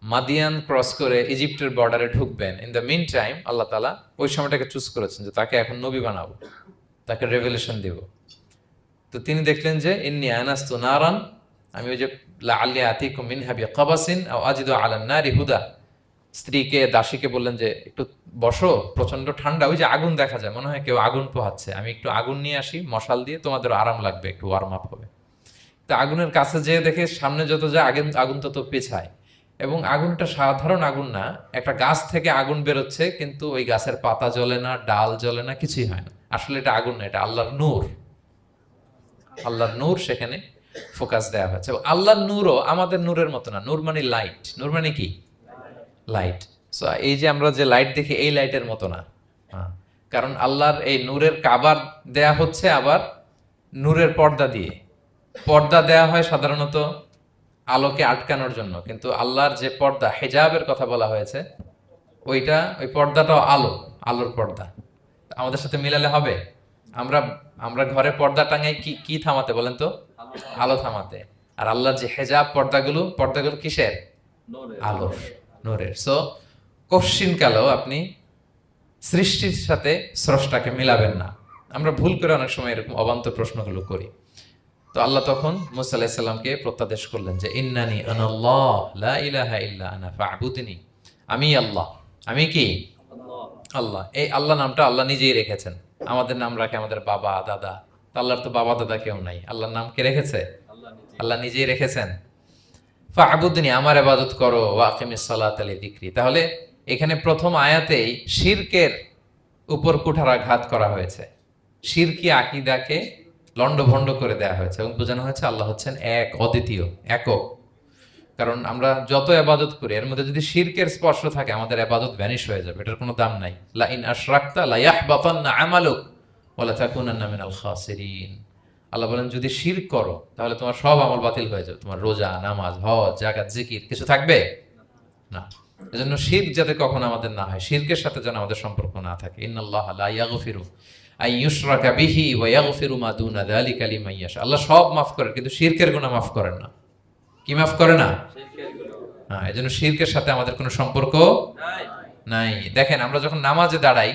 মাদিয়ান ক্রস করে ইজিপ্টের বর্ডারে ঢুকবেন। ইন দ্য মিন টাইম আল্লাহ তাআলা ওই সময়টাকে চুজ করেছেন যে তাকে এখন নবী বানাবো, তাকে রেভেলেশন দিব। তো তিনি দেখলেন যে ইন্নী আনাস্তু নারান, আমি ওই যে লাআল্লি আতিকুম মিনহা বিকাবাসিন আও আজিদু আলান নারি হুদা, স্ত্রীকে দাসীকে বললেন যে একটু বসো, প্রচন্ড ঠান্ডা, ওই যে আগুন দেখা যায়, মনে হয় কেউ আগুন পোহাচ্ছে, আমি একটু আগুন নিয়ে আসি মশাল দিয়ে, তোমাদের আরাম লাগবে, একটু ওয়ার্ম আপ হবে। তো আগুনের কাছে যেয়ে দেখে সামনে যত যায় আগুন তত পেছায়, এবং আগুনটা সাধারণ আগুন না, একটা গাছ থেকে আগুন বেরোচ্ছে, কিন্তু ওই গাছের পাতা জ্বলে না, ডাল জ্বলে না, কিছুই হয় না। আসলে এটা আগুন না, এটা আল্লাহর নূর। আল্লাহর নূর সেখানে ফোকাস দেওয়া হয়েছে। এবং আল্লাহর নূরও আমাদের নূরের মতো না। নূর মানে লাইট, নূর মানে কি? লাইট। সো এই যে আমরা যে লাইট দেখি, এই লাইটের মতো না। হ্যাঁ, কারণ আল্লাহর এই নূরের কাবার দেয়া হচ্ছে আবার নূরের পর্দা দিয়ে। পর্দা দেয়া হয় সাধারণত আলোকে আটকানোর জন্য, কিন্তু আল্লাহর যে পর্দা, হেজাবের কথা বলা হয়েছে, ওই পর্দাটাও আলো, আলোর পর্দা। আমাদের সাথে মিলালে হবে? আমরা আমরা ঘরে পর্দা টাঙাই কি কি থামাতে বলেন তো? আলো থামাতে। আর আল্লাহর যে হেজাব পর্দাগুলো কিসের? আলোর, নূরের। সো কশ্চিন কালেও আপনি সৃষ্টির সাথে স্রষ্টাকে মিলাবেন না। আমরা ভুল করে অনেক সময় এরকম অবান্তর প্রশ্নগুলো করি। তো আল্লাহ তখন মুসা আলাইহিস সালামকে প্রত্যাদেশ করলেন যে ইন্নানি আনাল্লাহ লা ইলাহা ইল্লা আনা ফা'বুদনি, আমি আল্লাহ। আমি কি? আল্লাহ। এই আল্লাহ নামটা আল্লাহ নিজেই রেখেছেন। আমাদের নাম রাখে আমাদের বাবা দাদা, আল্লাহর তো বাবা দাদা কেউ নাই। আল্লাহর নাম কে রেখেছে? আল্লাহ নিজেই রেখেছেন। ফা'বুদনি, আমার ইবাদত করো, ওয়া আকিমিস সালাতা লিযিকরি। তাহলে এখানে প্রথম আয়াতেই শিরকের উপর কুঠারাঘাত করা হয়েছে, শিরকি আকীদাকে লন্ডভন্ড করে দেওয়া হয়েছে, এবং বোঝানো হয়েছে আল্লাহ হচ্ছেন এক, অদ্বিতীয়, একক। কারণ আমরা যত ইবাদত করি এর মধ্যে যদি শিরকের স্পর্শ থাকে, আমাদের ইবাদত ভ্যানিশ হয়ে যাবে, এটার কোনো দাম নাই। লা ইন আশরাকতা লা ইয়াহবাতান্না আমালুক ওয়া লা তাকুনান্না মিনাল খাসিরিন। আল্লাহ বলেন যদি শিরক করো তাহলে তোমার সব আমল বাতিল হয়ে যাবে, তোমার রোজা, নামাজ, হজ, যাকাত, জিকির কিছু থাকবে না। এজন্য শিরক যাতে কখনো আমাদের না হয়, শিরকের সাথে যেন আমাদের সম্পর্ক না থাকে। ইন্নাল্লাহা লা ইয়াগফিরু আন ইউশরাকা বিহি ওয়া ইয়াগফিরু মা দুনা যালিকা লিমান ইয়াশা। আল্লাহ সব মাফ করেন, কিন্তু শিরকের গুনাহ মাফ করেন না। কি মাফ করে না? হ্যাঁ, এজন্য শিরকের সাথে আমাদের কোনো সম্পর্ক নাই। দেখেন আমরা যখন নামাজে দাঁড়াই,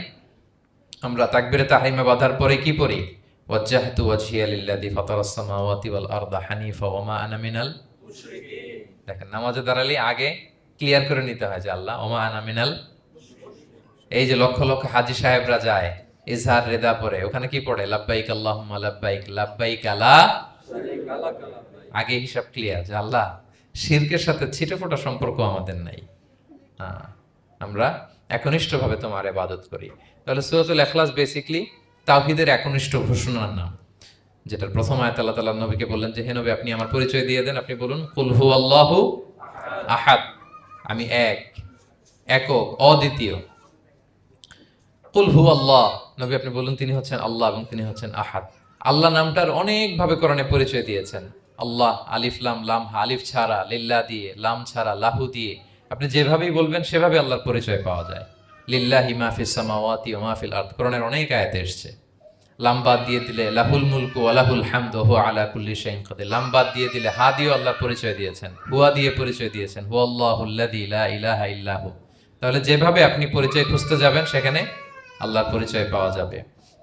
আমরা তাকবীরে তাহরিমা বাঁধার পরে কি পড়ি? ওয়াজ্জাহতু ওয়াজহিয়া লিল্লাযী ফাতারাস সামাওয়াতি ওয়াল আরদা হানিফা ওয়া মা আনা মিনাল মুশরিকিন। দেখেন নামাজে দাঁড়ালে আগে ক্লিয়ার করে নিতে হয় যে আল্লাহ ওয়া মা আনা মিনাল। এই যে লক্ষ লক্ষ হাজী সাহেবরা যায় ইজহার রিদা পড়ে, ওখানে কি পড়ে? লাব্বাইক আল্লাহুম্মা লাব্বাইক লাব্বাইক লা শারীকা লাক। আগে হিসাব ক্লিয়ার যে আল্লাহ শিরকের সাথে ছিটেফোঁটা সম্পর্ক আমাদের নাই। আমরা একনিষ্ঠভাবে তোমার ইবাদত করি। তাহলে সূরাতুল ইখলাস বেসিক্যালি তাওহীদের একনিষ্ঠ ঘোষণার নাম, যেটার প্রথম আয়াত আল্লাহ তাআলা নবীকে বললেন যে হে নবী আপনি আমার পরিচয় দিয়ে দেন, আপনি বলুন কুল হুয়াল্লাহু আহাদ, আমি এক, একক, অদ্বিতীয়। কুল হুয়াল্লাহ, নবী আপনি বলুন তিনি হচ্ছেন আল্লাহ এবং তিনি হচ্ছেন আহাদ। আল্লাহ নামটার অনেকভাবে কোরআনে পরিচয় দিয়েছেন। আল্লাহ আলিফ লাম, লাম আলিফ ছাড়া, লিল্লাহ দিয়ে, লাম ছাড়া, লাহু দিয়ে, আপনি যেভাবেই বলবেন সেভাবে আল্লাহর পরিচয় পাওয়া যায়। লিল্লাহি মা ফিস সামাওয়াতি ওয়া মা ফিল আরদ, কোরআনের অনেক আয়াতে এসেছে। লাম বাদ দিয়ে দিলে লাহুল মুলকু ওয়া লাহুল হামদু ওয়া হুয়া আলা কুল্লি শাইইন কাদির। লাম বাদ দিয়ে দিলে হা দিয়ে আল্লাহর পরিচয় দিয়েছেন, হুয়া দিয়ে পরিচয় দিয়েছেন, হুয়াল্লাহুল্লাযী লা ইলাহা ইল্লা হু। তাহলে যেভাবে আপনি পরিচয় খুঁজতে যাবেন সেখানে আল্লাহর পরিচয় পাওয়া যাবে।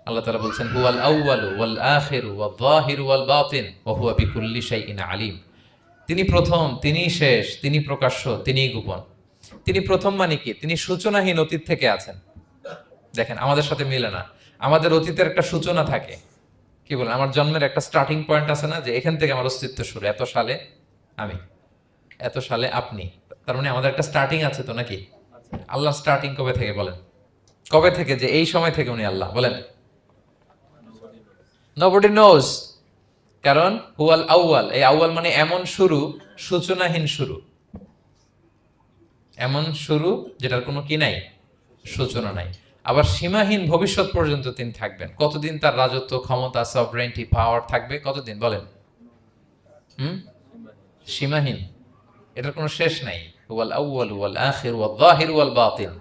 আল্লাহ তাআলা বলছেন হুয়াল আউয়ালু ওয়াল আখিরু ওয়াল যাহিরু ওয়াল বাতিন ওয়া হুয়া বিকুল্লি শাইইন আলিম। তিনি প্রথম, তিনি শেষ, তিনি প্রকাশ্য, তিনি গোপন। তিনি প্রথম মানে কি? তিনি সূচনাহীন অতীত থেকে আছেন। দেখেন আমাদের সাথে মিলে না। আমাদের অতীতের একটা সূচনা থাকে, কি বলেন, আমার জন্মের একটা স্টার্টিং পয়েন্ট আছে না, যে এখান থেকে আমার অস্তিত্ব শুরু, এত সালে আমি, এত সালে আপনি। তার মানে আমাদের একটা স্টার্টিং আছে তো নাকি? আল্লাহ স্টার্টিং কবে থেকে বলেন? কবে থেকে, যে এই সময় থেকে উনি আল্লাহ বলেন? Nobody knows. কারণ হুয়াল আউয়াল, এই আউয়াল মানে এমন শুরু, সূচনাহীন শুরু, এমন শুরু যেটার কোনো কি নাই, সূচনা নাই। আবার সীমাহীন ভবিষ্যৎ পর্যন্ত তিনি থাকবেন। কতদিন তার রাজত্ব, ক্ষমতা, সভরেন্টি, পাওয়ার থাকবে? কতদিন বলেন? সীমাহীন, এটার কোনো শেষ নাই। হুয়াল আউয়াল ওয়াল আখির ওয়াল যাহির ওয়াল বাতিন।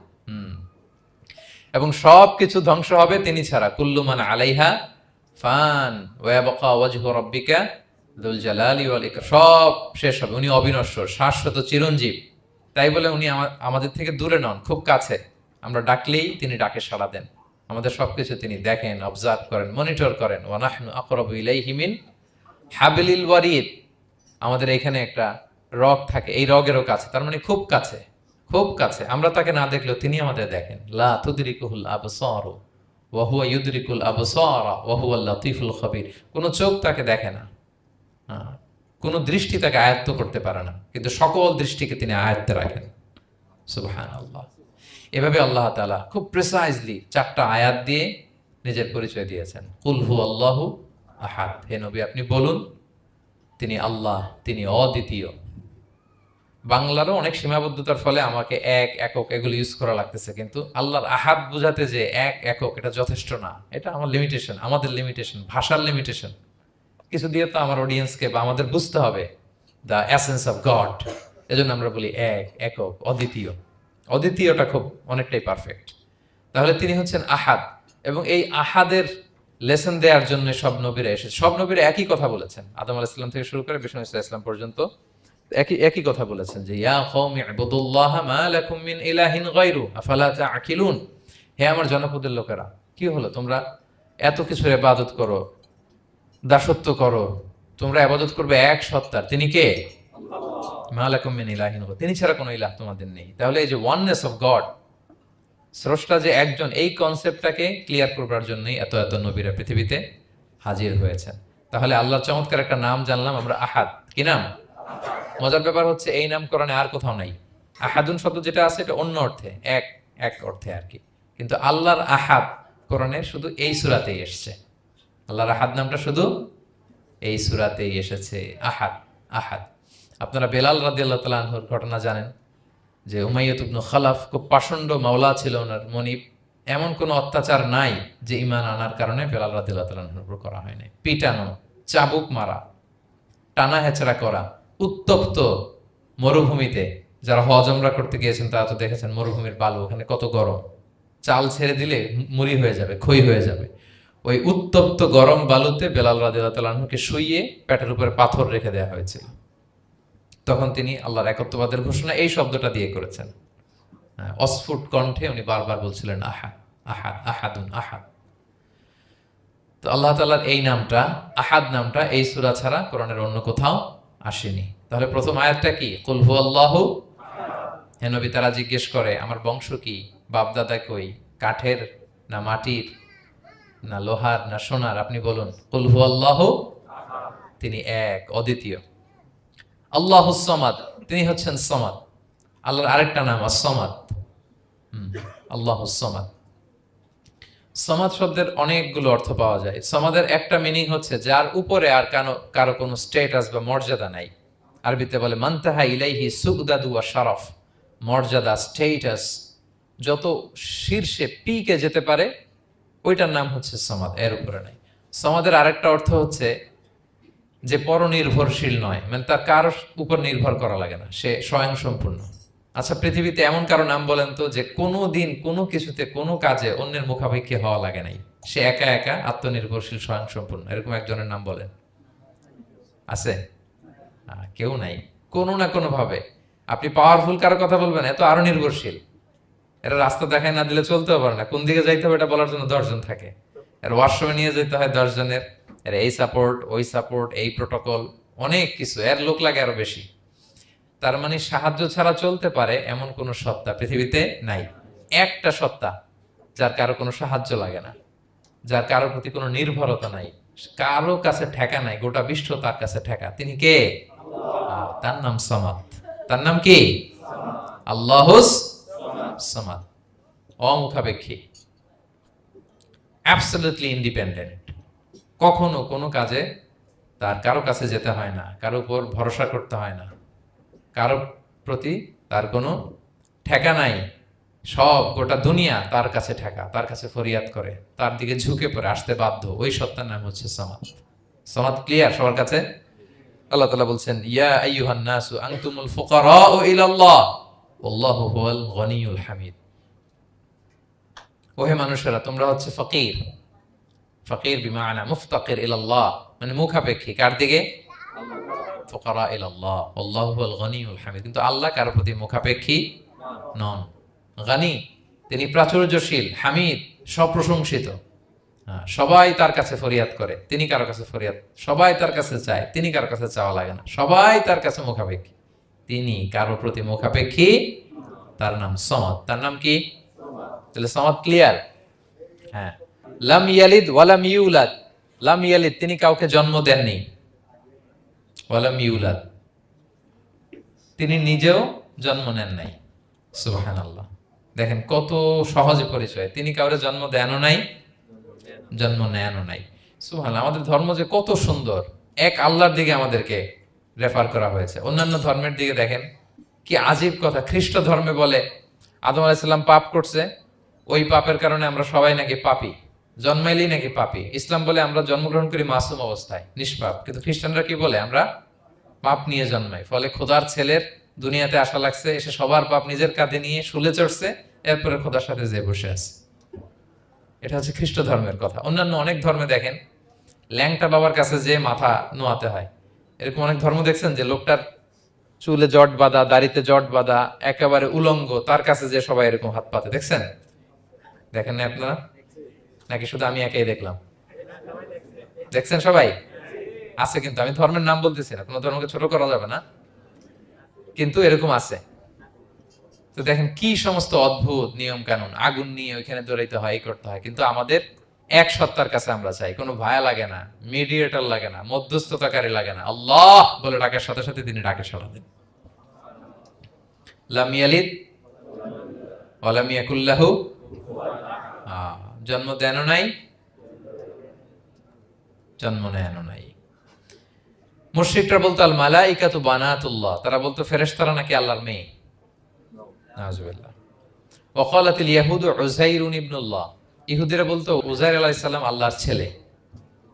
এবং সব কিছু ধ্বংস হবে তিনি ছাড়া। কুল্লু মান আলাইহা ফান ওয়া ইয়াবকা ওয়াজহু রাব্বিকা যুল জালালি ওয়াল ইকরাম। সব শেষ হবে, উনি অবিনশ্বর, শাশ্বত, চিরঞ্জীব। তাই বলে উনি আমাদের থেকে দূরে নন, খুব কাছে। আমরা ডাকলেই তিনি ডাকে সাড়া দেন। আমাদের সবকিছু তিনি দেখেন, অবজার্ভ করেন, মনিটর করেন। ওয়া নাহনু আকরাবু ইলাইহি মিন হাবলিল ওয়ারিদ। আমাদের এখানে একটা রগ থাকে, এই রগেরও কাছে, তার মানে খুব কাছে, খুব কাছে। আমরা তাকে না দেখলেও তিনি আমাদের দেখেন। লা তুদরিকুহুল আবসার ওয়া হুয়া ইউদরিকুল আবসার ওয়া হুয়াল লাতীফুল খবীর। কোনো চোখ তাকে দেখে না, কোনো দৃষ্টি তাকে আয়ত্ত করতে পারে না, কিন্তু সকল দৃষ্টিকে তিনি আয়ত্তে রাখেন। সুবহানাল্লাহ। এভাবে আল্লাহ তাআলা খুব প্রিসাইজলি 4টা আয়াত দিয়ে নিজের পরিচয় দিয়েছেন। কুল হু আল্লাহু আহাদ। হে নবী আপনি বলুন তিনি আল্লাহ, তিনি অদ্বিতীয়। বাংলারও অনেক সীমাবদ্ধতার ফলে আমাকে এক, একক এগুলো ইউজ করা লাগতেছে, কিন্তু আল্লাহর আহাদ বোঝাতে যে এক, একক, এটা যথেষ্ট না। এটা আমার লিমিটেশন, আমাদের লিমিটেশন, ভাষার লিমিটেশন। কিছু দিয়ে তো আমার অডিয়েন্সকে বা আমাদের বুঝতে হবে দ্য এসেন্স অফ গড। এজন্য আমরা বলি এক, একক, অদ্বিতীয়। অদ্বিতীয়টা খুব অনেকটাই পারফেক্ট। তাহলে তিনি হচ্ছেন আহাদ, এবং এই আহাদের লেসন দেওয়ার জন্য সব নবীরা এসেছে। সব নবীরা একই কথা বলেছেন, আদম আলাইহিস সালাম থেকে শুরু করে বিষ্ণু ইসা ইসলাম পর্যন্ত একই কথা বলেছেন, যে ইয়া কওমি ইবুদুল্লাহ মা লাকুম মিন ইলাহিন গায়রু আফালা তাআকিলুন। হে আমার জনপদের লোকেরা, কি হলো তোমরা এত কিছুর ইবাদত করো, দাসত্ব করো, তোমরা ইবাদত করবে এক সত্তার, তিনি কে? মা লাকুম মিন ইলাহিন গায়রু, তিনি ছাড়া কোনো ইলাহ তোমাদের নেই। তাহলে এই যে ওয়াননেস অফ গড, স্রষ্টা যে একজন, এই কনসেপ্টটাকে ক্লিয়ার করবার জন্যই এত এত নবীরা পৃথিবীতে হাজির হয়েছেন। তাহলে আল্লাহর চমৎকার একটা নাম জানলাম আমরা, আহাদ। কি নাম? মজার ব্যাপার হচ্ছে এই নাম কোরআনে আর কোথাও নাই। আহাদুন শব্দ যেটা আছে এটা অন্য অর্থে, এক, এক অর্থে আর কি। কিন্তু আল্লাহর আহাদ কোরআনের শুধু এই সূরাতেই এসেছে। আল্লাহর আহাদ নামটা শুধু এই সূরাতেই এসেছে। আহাদ, আহাদ। আপনারা বেলাল রাদিয়াল্লাহু তাআলা আনহুর ঘটনা জানেন, যে উমাইয়াত ইবনে খালাফ খুব পাষণ্ড মাওলা ছিল ওনার, মনিব। এমন কোনো অত্যাচার নাই যে ঈমান আনার কারণে বেলাল রাদিয়াল্লাহু তাআলা আনহুর উপর করা হয় নাই। পিটানো, চাবুক মারা, টানা হেচড়া করা, উত্তপ্ত মরুভূমিতে। যারা হজ উমরা করতে গিয়েছেন তারা তো দেখেছেন মরুভূমির বালু, ওখানে কত গরম, চাল ছেড়ে দিলে মুড়ি হয়ে যাবে, খই হয়ে যাবে। ওই উত্তপ্ত গরম বালুতে বেলাল রাদিয়াল্লাহু তাআলা আনহুকে শুইয়ে পেটের উপরে পাথর রেখে দেওয়া হয়েছিল। তখন তিনি আল্লাহর একত্ববাদের ঘোষণা এই শব্দটা দিয়ে করেছেন। অস্ফুট কণ্ঠে উনি বারবার বলছিলেন আহাদ, আহাদ, আহাদুন, আহাদ। তো আল্লাহ তাআলার এই নামটা, আহাদ নামটা, এই সূরা ছাড়া কোরআনের অন্য কোথাও আসেনি। তাহলে প্রথম আয়াতটা কি? কুল হু আল্লাহু। হে নবী তারা জিজ্ঞেস করে আমার বংশ কি, বাপদাদা কই, কাঠের না মাটির না লোহার না সোনার, আপনি বলুন কুল হু আল্লাহু, তিনি এক, অদ্বিতীয়। আল্লাহুস সামাদ, তিনি হচ্ছেন সামাদ। আল্লাহর আরেকটা নাম আস-সামাদ। আল্লাহুস সামাদ। সামাদ শব্দের অনেকগুলো অর্থ পাওয়া যায়। সামাদের একটা মিনিং হচ্ছে যার উপরে আর কারো কোনো স্ট্যাটাস বা মর্যাদা নাই। আরবিতে বলে মানতাহা ইলাইহি সুগদাদু ওয়া শারাফ। মর্যাদা, স্ট্যাটাস যত শীর্ষে, পিকে যেতে পারে, ওইটার নাম হচ্ছে সামাদ, এর উপরে নাই। সামাদের আরেকটা অর্থ হচ্ছে যে পরনির্ভরশীল নয়, মানে তার কারোর উপর নির্ভর করা লাগে না, সে স্বয়ং সম্পূর্ণ। আচ্ছা পৃথিবীতে এমন কারো নাম বলেন তো যে কোনো দিন কোনো কিছুতে কোনো কাজে অন্যের মুখাপেক্ষী হওয়া লাগে নাই, সে একা একা আত্মনির্ভরশীল, স্বয়ং সম্পূর্ণ, এরকম একজনের নাম বলেন? আছে? কেউ নাই। কোনো না কোনো ভাবে আপনি পাওয়ারফুল কারো কথা বলবেন, এত আরো নির্ভরশীল। এরা রাস্তা দেখায় না দিলে চলতেও পারে না, কোন দিকে যাইতে হবে এটা বলার জন্য 10 জন থাকে। এর ওয়াশরুমে নিয়ে যেতে হয় 10 জনের, এর এই সাপোর্ট, ওই সাপোর্ট, এই প্রোটোকল, অনেক কিছু, এর লোক লাগে আরো বেশি। তার মানে সাহায্য ছাড়া চলতে পারে এমন কোন সত্তা পৃথিবীতে নাই। একটা সত্তা যার কারো কোনো সাহায্য লাগে না, যার কারোর প্রতি কোনো নির্ভরতা নাই, কারো কাছে ঠেকা নাই, গোটা বিশ্ব তার কাছে ঠেকা। তিনি কে? তার নাম সামাদ। তার নাম কি? আল্লাহুস সামাদ। অমুখাপেক্ষী, অ্যাবসলিউটলি ইন্ডিপেন্ডেন্ট। কখনো কোনো কাজে তার কারো কাছে যেতে হয় না, কারো উপর ভরসা করতে হয় না, কারো প্রতি তার কোনো ঠেকা নাই। সব গোটা দুনিয়া তার কাছে ঠেকা, তার কাছে ফরিয়াদ করে, তার দিকে ঝুঁকে পড়ে আসতে বাধ্য। ওই সত্তার নাম হচ্ছে সামাদ। সামাদ ক্লিয়ার সবার কাছে? আল্লাহ তাআলা বলছেন, ইয়া আইয়ুহান নাসু আনতুমুল ফুকারাউ ইলাল্লাহ ওয়াল্লাহু হুয়াল গনিয়ুল হামিদ। ওহে মানুষেরা, তোমরা হচ্ছে ফকির। ফকির বিমানা মুফতাকির ইলাল্লাহ, মানে মুখাপেক্ষী। কার দিকে? ফুকারা ইলাল্লাহ ওয়াল্লাহু হুয়াল গনিয়ুল হামিদ। কিন্তু আল্লাহ কারোর প্রতি মুখাপেক্ষী নন। গানি, তিনি প্রাচুর্যশীল, হামিদ, সপ্রশংসিত। সবাই তার কাছে ফরিয়াদ করে, তিনি কারো কাছে ফরিয়াদ, সবাই তার কাছে চায়, তিনি কারো কাছে চাওয়া লাগে না, সবাই তার কাছে মুখাপেক্ষী, তিনি কারো প্রতি মুখাপেক্ষী। তার নাম সমাদ। তার নাম কি? তাহলে সমাদ ক্লিয়ার? হ্যাঁ। লাম ইয়ালিদ ওয়ালাম ইউলাদ। লাম ইয়ালিদ, তিনি কাউকে জন্ম দেননি। ওয়ালাম ইউলাদ, তিনি নিজেও জন্ম নেন নাই। সুবহানাল্লাহ। দেখেন কত সহজে পরিচয়। তিনি কাউরে জন্ম দেনও নাই, জন্ম নেনও নাই। সুবহানাল্লাহ। আমাদের ধর্ম যে কত সুন্দর, এক আল্লাহর দিকে আমাদেরকে রেফার করা হয়েছে। অন্যান্য ধর্মের দিকে দেখেন কি আজীব কথা। খ্রিস্ট ধর্মে বলে আদম আলাইহিস সালাম পাপ করছে, ওই পাপের কারণে আমরা সবাই নাকি পাপী, জন্মাইলেই নাকি পাপী। ইসলাম বলে আমরা জন্মগ্রহণ করি মাসুম অবস্থায়, নিষ্পাপ। কিন্তু খ্রিস্টানরা কি বলে? আমরা পাপ নিয়ে জন্মাই, ফলে খোদার ছেলের দুনিয়াতে আসা লাগছে, এসে সবার পাপ নিজের কাঁধে নিয়ে শুলে চড়ছে, এরপরে খোদার সাথে যে বসে আছে। এটা হচ্ছে খ্রিস্ট ধর্মের কথা। অন্যান্য অনেক ধর্মে দেখেন ল্যাংটা বাবার কাছে যে মাথা নোয়াতে হয়। এরকম অনেক ধর্ম দেখছেন যে লোকটার চুলে জট বাঁধা, দাড়িতে জট বাঁধা, একেবারে উলঙ্গ, তার কাছে যে সবাই এরকম হাত পাতে। দেখছেন? দেখেন না আপনারা? নাকি শুধু আমি একাই দেখলাম? দেখছেন সবাই? আছে, কিন্তু আমি ধর্মের নাম বলতেছি না, কোনো ধর্মকে ছোট করা যাবে না, কিন্তু এরকম আছে। তো দেখেন কি সমস্ত অদ্ভুত নিয়ম কানুন। আগুন নিয়ে ওইখানে দৌড়াইতে হয়, এই করতে হয়। কিন্তু আমাদের এক সত্তার কাছে আমরা চাই, কোনো ভায়া লাগে না, মিডিয়েটর লাগে না, মধ্যস্থতাকারী লাগে না। আল্লাহ বলে ডাকার সাথে সাথে তিনি ডাকে সাড়া দেন। লাম ইয়ালিদ ওয়া লাম ইয়াকুল লাহু, জন্ম দেনও নাই, জন্ম নেনও নাই। মুশরিকরা বলতো আল মালাইকাতু বানাতুল্লাহ, তারা বলতো ফেরেশতারা নাকি আল্লাহর মেয়ে। নাউজুবিল্লাহ। ওয়া ক্বালাতিল ইয়াহুদু উযাইরুন ইবনুল্লাহ, ইহুদিরা বলতো উযাইর আলাইহিস সালাম আল্লাহর ছেলে।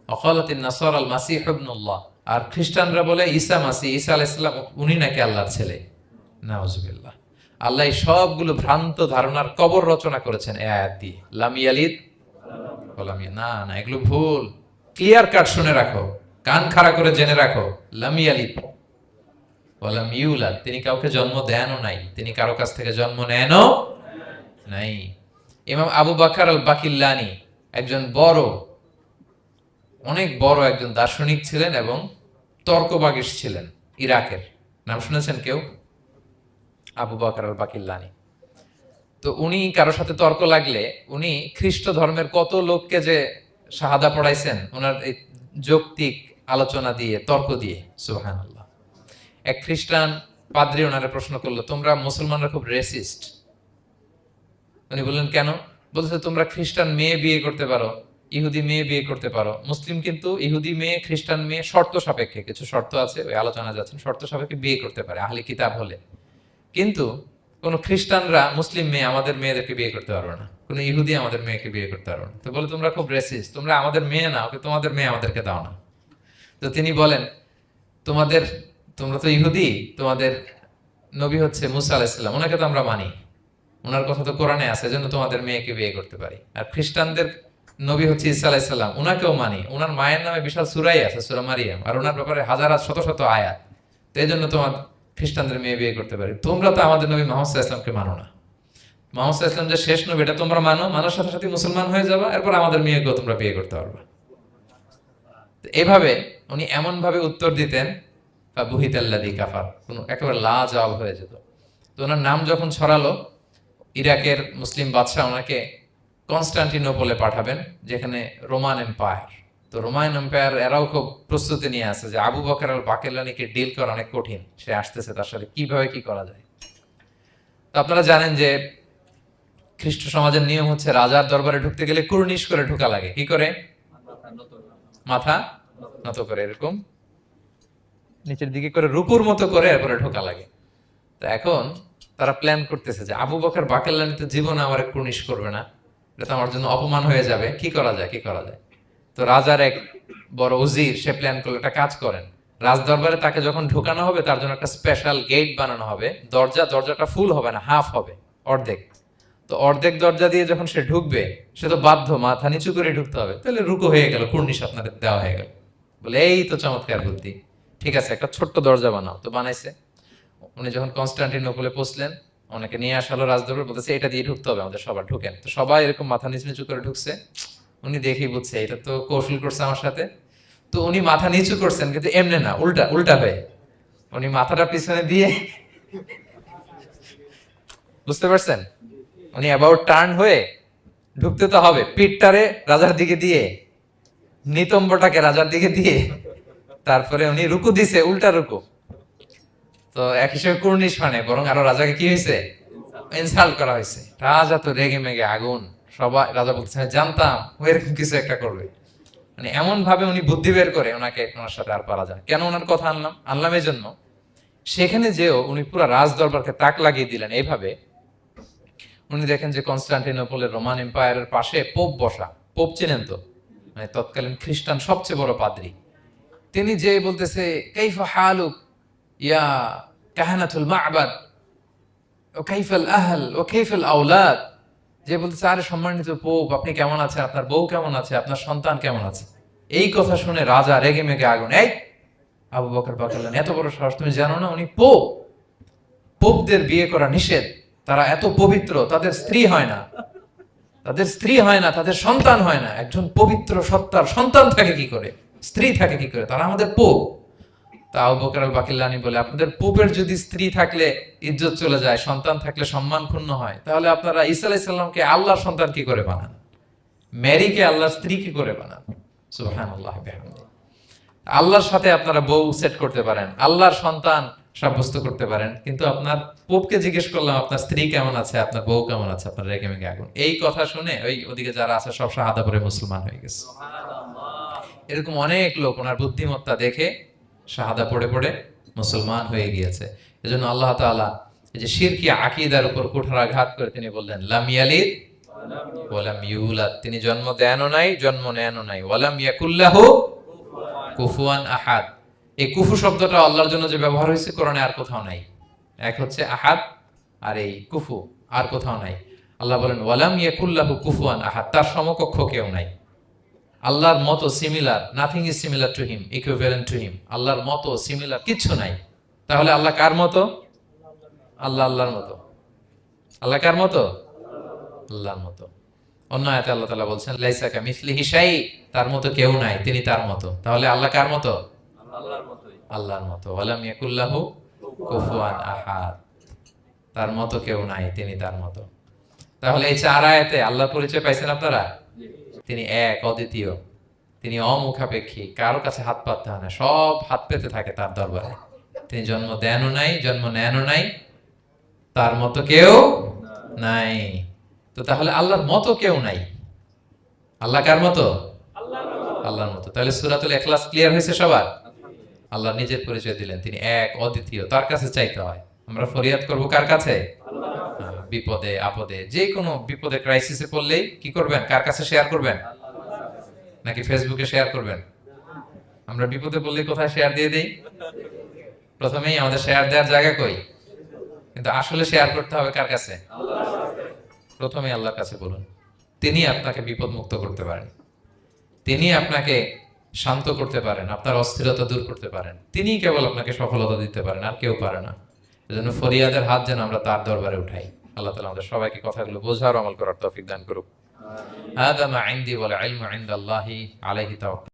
ওয়া ক্বালাতিন নাসারা আল মাসীহ ইবনুল্লাহ, আর খ্রিস্টানরা বলে ঈসা মাসীহ, ঈসা আলাইহিস সালাম উনি নাকি আল্লাহর ছেলে। নাউজুবিল্লাহ। আল্লাহ সবগুলো ভ্রান্ত ধারণার কবর রচনা করেছেন এই আয়াত দিয়ে। লাম ইয়ালিদ ওয়া লাম না না, এগুলো ভুল। ক্লিয়ার কাট শুনে রাখো, কান খাড়া করে জেনে রাখো। লাম ইয়ালিদ ওয়া লাম ইউলাদ, তিনি কাউকে জন্ম দেনও নাই, তিনি কারো কাছ থেকে জন্ম নেনও নাই। ইমাম আবু বকর আল বাকিল্লানি একজন বড়, অনেক বড় একজন দার্শনিক ছিলেন এবং তর্কবাগীশ ছিলেন, ইরাকের। নাম শুনেছেন কেউ? আবু বকর আল বাকিল্লানি। তো উনি কারো সাথে তর্ক লাগলে উনি খ্রিস্ট ধর্মের কত লোককে যে শাহাদা পড়াইছেন ওনার এই যৌক্তিক আলোচনা দিয়ে, তর্ক দিয়ে। সুবহানাল্লাহ। এক খ্রিস্টান পাদ্রী ওনারে প্রশ্ন করলো, তোমরা মুসলমানরা খুব রেসিস্ট। উনি বললেন কেন? বলছে তোমরা খ্রিস্টান মেয়ে বিয়ে করতে পারো, ইহুদি মেয়ে বিয়ে করতে পারো, মুসলিম কিন্তু ইহুদি মেয়ে, খ্রিস্টান মেয়ে শর্ত সাপেক্ষে, কিছু শর্ত আছে, ওই আলোচনা যাচ্ছেন, শর্ত সাপেক্ষে বিয়ে করতে পারে আহলি কিতাব হলে। কিন্তু কোন খ্রিস্টানরা মুসলিম মেয়ে আমাদের মেয়েদেরকে বিয়ে করতে পারবে না, কোন ইহুদি আমাদের মেয়েকে বিয়ে করতে পারবে না। তো বলে তোমরা খুব রেসিস্ট, তোমরা আমাদের মেয়ে না, ওকে তোমাদের মেয়ে আমাদেরকে দাও না। তো তিনি বলেন তোমরা তো ইহুদি, তোমাদের নবী হচ্ছে মুসা আলাইহিস সালাম, ওনাকে তো আমরা মানি, ওনার কথা তো কোরআনে আছে, এজন্য তোমাদের মেয়েকে বিয়ে করতে পারি। আর খ্রিস্টানদের নবী হচ্ছে ঈসা আলাইহিস সালাম, ওনাকেও মানি, ওনার মায়ের নামে বিশাল সূরাই আছে, সূরা মারিয়াম, আর ওনার ব্যাপারে হাজার শত শত আয়াত। তো এই জন্য তোমার খ্রিস্টানদের মেয়ে বিয়ে করতে পারি। তোমরা তো আমাদের নবী মুহাম্মদ সাল্লাল্লাহু আলাইহি ওয়াসাল্লামকে মানো না। মুহাম্মদ সাল্লাল্লাহু আলাইহি ওয়াসাল্লাম যে শেষ নবী, এটা তোমরা মানার সাথে সাথে মুসলমান হয়ে যাবা, এরপর আমাদের মেয়েকেও তোমরা বিয়ে করতে পারবা। এভাবে উনি এমন ভাবে উত্তর দিতেন ফাবুহিতাল্লাযী কাফার, কোনো একেবারে লাজবাব হয়ে যেত। তো ওনার নাম যখন ছড়ালো, ইরাকের মুসলিম বাদশাহ ওনাকে কনস্টান্টিনোপলে পাঠাবেন, যেখানে রোমান এম্পায়ার। তো রোমান এম্পায়ার এরাও খুব প্রস্তুতি নিয়ে আছে যে আবু বকর আল বাকিলানিকে ডিল করা অনেক কঠিন, সে আসতেছে, তার সাথে কিভাবে কি করা যায়। তো আপনারা জানেন যে খ্রিস্ট সমাজের নিয়ম হচ্ছে রাজার দরবারে ঢুকতে গেলে কুর্নিশ করে ঢোকা লাগে। কি করে? মাথা নত করে, এরকম নিচের দিকে করে রুকুর মতো করে এরপরে ঢোকা লাগে। তো এখন তারা প্ল্যান করতেছে যে আবু বকর বাকেল্লানি তো জীবনে আমার কুর্নিশ করবে না, এটা তো আমার জন্য অপমান হয়ে যাবে, কি করা যায় কি করা যায়। তো রাজার এক বড় উজির সে প্ল্যান করলো, একটা কাজ করেন, রাজ দরবারে তাকে যখন ঢোকানো হবে তার জন্য একটা স্পেশাল গেট বানানো হবে। দরজাটা ফুল হবে না, হাফ হবে, অর্ধেক। তো অর্ধেক দরজা দিয়ে যখন সে ঢুকবে, সে তো বাধ্য মাথা নিচু করে ঢুকতে হবে, তাহলে রুকু হয়ে গেল, কুর্নিশ আপনাদের দেওয়া হয়ে গেল। বলে এই তো চমৎকার বুদ্ধি, ঠিক আছে একটা ছোট্ট দরজা বানাও। তো বানাইছে। উনি যখন কনস্টান্টিনোপলে পৌঁছলেন, ওনাকে নিয়ে আসালো রাজদরবার, বলতেছে এটা দিয়ে ঢুকতে হবে আমাদের, সবার ঢুকেন। তো সবাই এরকম মাথা নিচু নিচু করে ঢুকছে। উনি দেখেই বুঝছে এটা তো কৌশল করছে আমার সাথে। তো উনি মাথা নিচু করছেন, কিন্তু এমনি না, উল্টা উল্টা হয়ে উনি মাথাটা পিছনে দিয়ে, বুঝতে পারছেন, উনি অ্যাবাউট টার্ন হয়ে ঢুকতে তো হবে, পিঠটারে রাজার দিকে দিয়ে, নিতম্বটাকে রাজার দিকে দিয়ে, তারপরে উনি রুকু দিছে, উল্টা রুকু। তো এক হিসেবে কুর্নিশ মানে, বরং আরো রাজাকে কি হয়েছে, ইনসাল্ট করা হয়েছে। রাজা তো রেগে মেগে আগুন। সবাই, রাজা বলছে জানতাম ও এরকম কিছু একটা করবে। মানে এমন ভাবে উনি বুদ্ধি বের করে ওনাকে, ওনার সাথে আর পারা যায়। কেন ওনার কথা আনলাম এই জন্য, সেখানে যেও উনি পুরো রাজ দরবারকে তাক লাগিয়ে দিলেন এইভাবে। উনি দেখেন যে কনস্টান্টিনোপলের রোমান এম্পায়ারের পাশে পোপ বসা। পোপ চেনেন তো, মানে তৎকালীন খ্রিস্টান সবচেয়ে বড় পাদ্রী। তিনি যে বলতেছে কাইফা হালুক ইয়া কাহানাতুল মা'বাদ ও কাইফাল আহল ও কাইফাল আওলাদ, যে বলতেছে আরে সম্মানিত পোপ, আপনি কেমন আছেন, আপনার বউ কেমন আছে, আপনার সন্তান কেমন আছে। এই কথা শুনে রাজা রেগে মেগে আগুন। এই আবু বকর বাকাল্লানি, এত বড় সাহস, তুমি জানো না উনি পোপ? পোপদের বিয়ে করা নিষেধ, তারা এত পবিত্র, তাদের স্ত্রী হয় না, তাদের সন্তান হয় না। একজন পবিত্র সত্তার সন্তান থাকে কি করে, স্ত্রী থাকে কি করে, তারা আমাদের পোপ। তা আবু বকর আল বাকিল্লানি বলে, আপনাদের পোপের যদি স্ত্রী থাকলে ইজ্জত চলে যায়, সন্তান থাকলে সম্মান ক্ষুণ্ণ হয়, তাহলে আপনারা ঈসা আলাইহিস সালামকে আল্লাহর সন্তান কি করে বানান, মেরিকে আল্লাহর স্ত্রী কি করে বানান। সুবহানাল্লাহ বিহামদিহি। আল্লাহর সাথে আপনারা বউ সেট করতে পারেন, আল্লাহর সন্তান সাব্যস্ত করতে পারেন, কিন্তু আপনার পোপকে জিজ্ঞেস করলাম আপনার স্ত্রী কেমন আছে, আপনার বউ কেমন আছে, আপনার রেগে মেগে আগুন। এই কথা শুনে ওই ওদিকে যারা আছে সব শাহাদা পড়ে মুসলমান হয়ে গেছে। এরকম অনেক লোক ওনার বুদ্ধিমত্তা দেখে শাহাদা পড়ে পড়ে মুসলমান হয়ে গিয়েছে। এজন্য আল্লাহ তাআলা এই যে শিরকি আকীদার উপর কুঠারাঘাত করে তিনি বললেন লাম ইয়ালিদ ওয়া লাম ইউলাদ, তিনি জন্ম দেনও নাই, জন্ম নেনও নাই। ওয়া লাম ইয়াকুল্লাহু কুফুয়ান আহাদ, এই কুফু শব্দটা আল্লাহর জন্য যে ব্যবহার হয়েছে কোরআনে আর কোথাও নাই। এক হচ্ছে আহাদ, আর এই কুফু আর কোথাও নাই। আল্লাহ বলেন ওয়ালাম ইয়াকুল্লাহু কুফুয়ান আহাদ, তার সমকক্ষ কেউ নাই। আল্লাহর মতো similar, nothing is similar to him, equivalent to him. আল্লাহর মতো সিমিলার কিচ্ছু নাই। তাহলে আল্লাহ কার মতো? আল্লাহর মতো। আল্লাহ কার মতো? আল্লাহর মতো। অন্য আয়াতে আল্লাহ তাআলা বলছেন লাইসা কামিসলিহি শাই, তার মতো কেউ নাই, তিনি তার মতো। তাহলে আল্লাহ কার মতো? আল্লাহর মতো। ওয়ালাম ইয়াকুল্লাহু কুফুয়ান আহাদ, তার মতো কেউ নাই, তিনি তার মতো। তাহলে এই চার আয়াতে আল্লাহর পরিচয় পাইছেন আপনারা? তিনি এক, অদ্বিতীয়, তিনি অমুখাপেক্ষী, কারো কাছে হাত পাততে হয় না, সব হাত পেতে থাকে তার দরবারে। তিনি জন্ম দেনও নাই, জন্ম নেনও নাই, তার মতো কেউ নাই। তো তাহলে আল্লাহর মতো কেউ নাই। আল্লাহ কার মতো? আল্লাহর মতো। তাহলে সূরাতুল ইখলাস ক্লিয়ার হয়েছে সবার? আল্লাহ নিজের পরিচয় দিলেন, তিনি এক, অদ্বিতীয়, তার কাছে চাইতে হয়। আমরা ফরিয়াদ করব কার কাছে? বিপদে আপদে, যে কোনো বিপদে ক্রাইসিসে পড়লেই কি করবেন? কার কাছে শেয়ার করবেন? নাকি ফেসবুকে শেয়ার করবেন? আমরা বিপদে পড়লে কোথায় শেয়ার দিয়ে দেই? প্রথমেই আমাদের শেয়ার দেওয়ার জায়গা কই? কিন্তু আসলে শেয়ার করতে হবে কার কাছে? প্রথমে আল্লাহর কাছে বলুন। তিনি আপনাকে বিপদ মুক্ত করতে পারেন, তিনি আপনাকে শান্ত করতে পারেন, আপনার অস্থিরতা দূর করতে পারেন, তিনি কেবল আপনাকে সফলতা দিতে পারেন, আর কেউ পারে না। এজন্য ফরিয়াদের হাত যেন আমরা তার দরবারে উঠাই। আল্লাহ তাআলা আমাদের সবাইকে কথাগুলো বোঝার, আমল করার তৌফিক দান করুক। হাদা মা ইনদি ওয়াল ইলমু ইনদাল্লাহি আলাইহি তাওয়াক্কাল।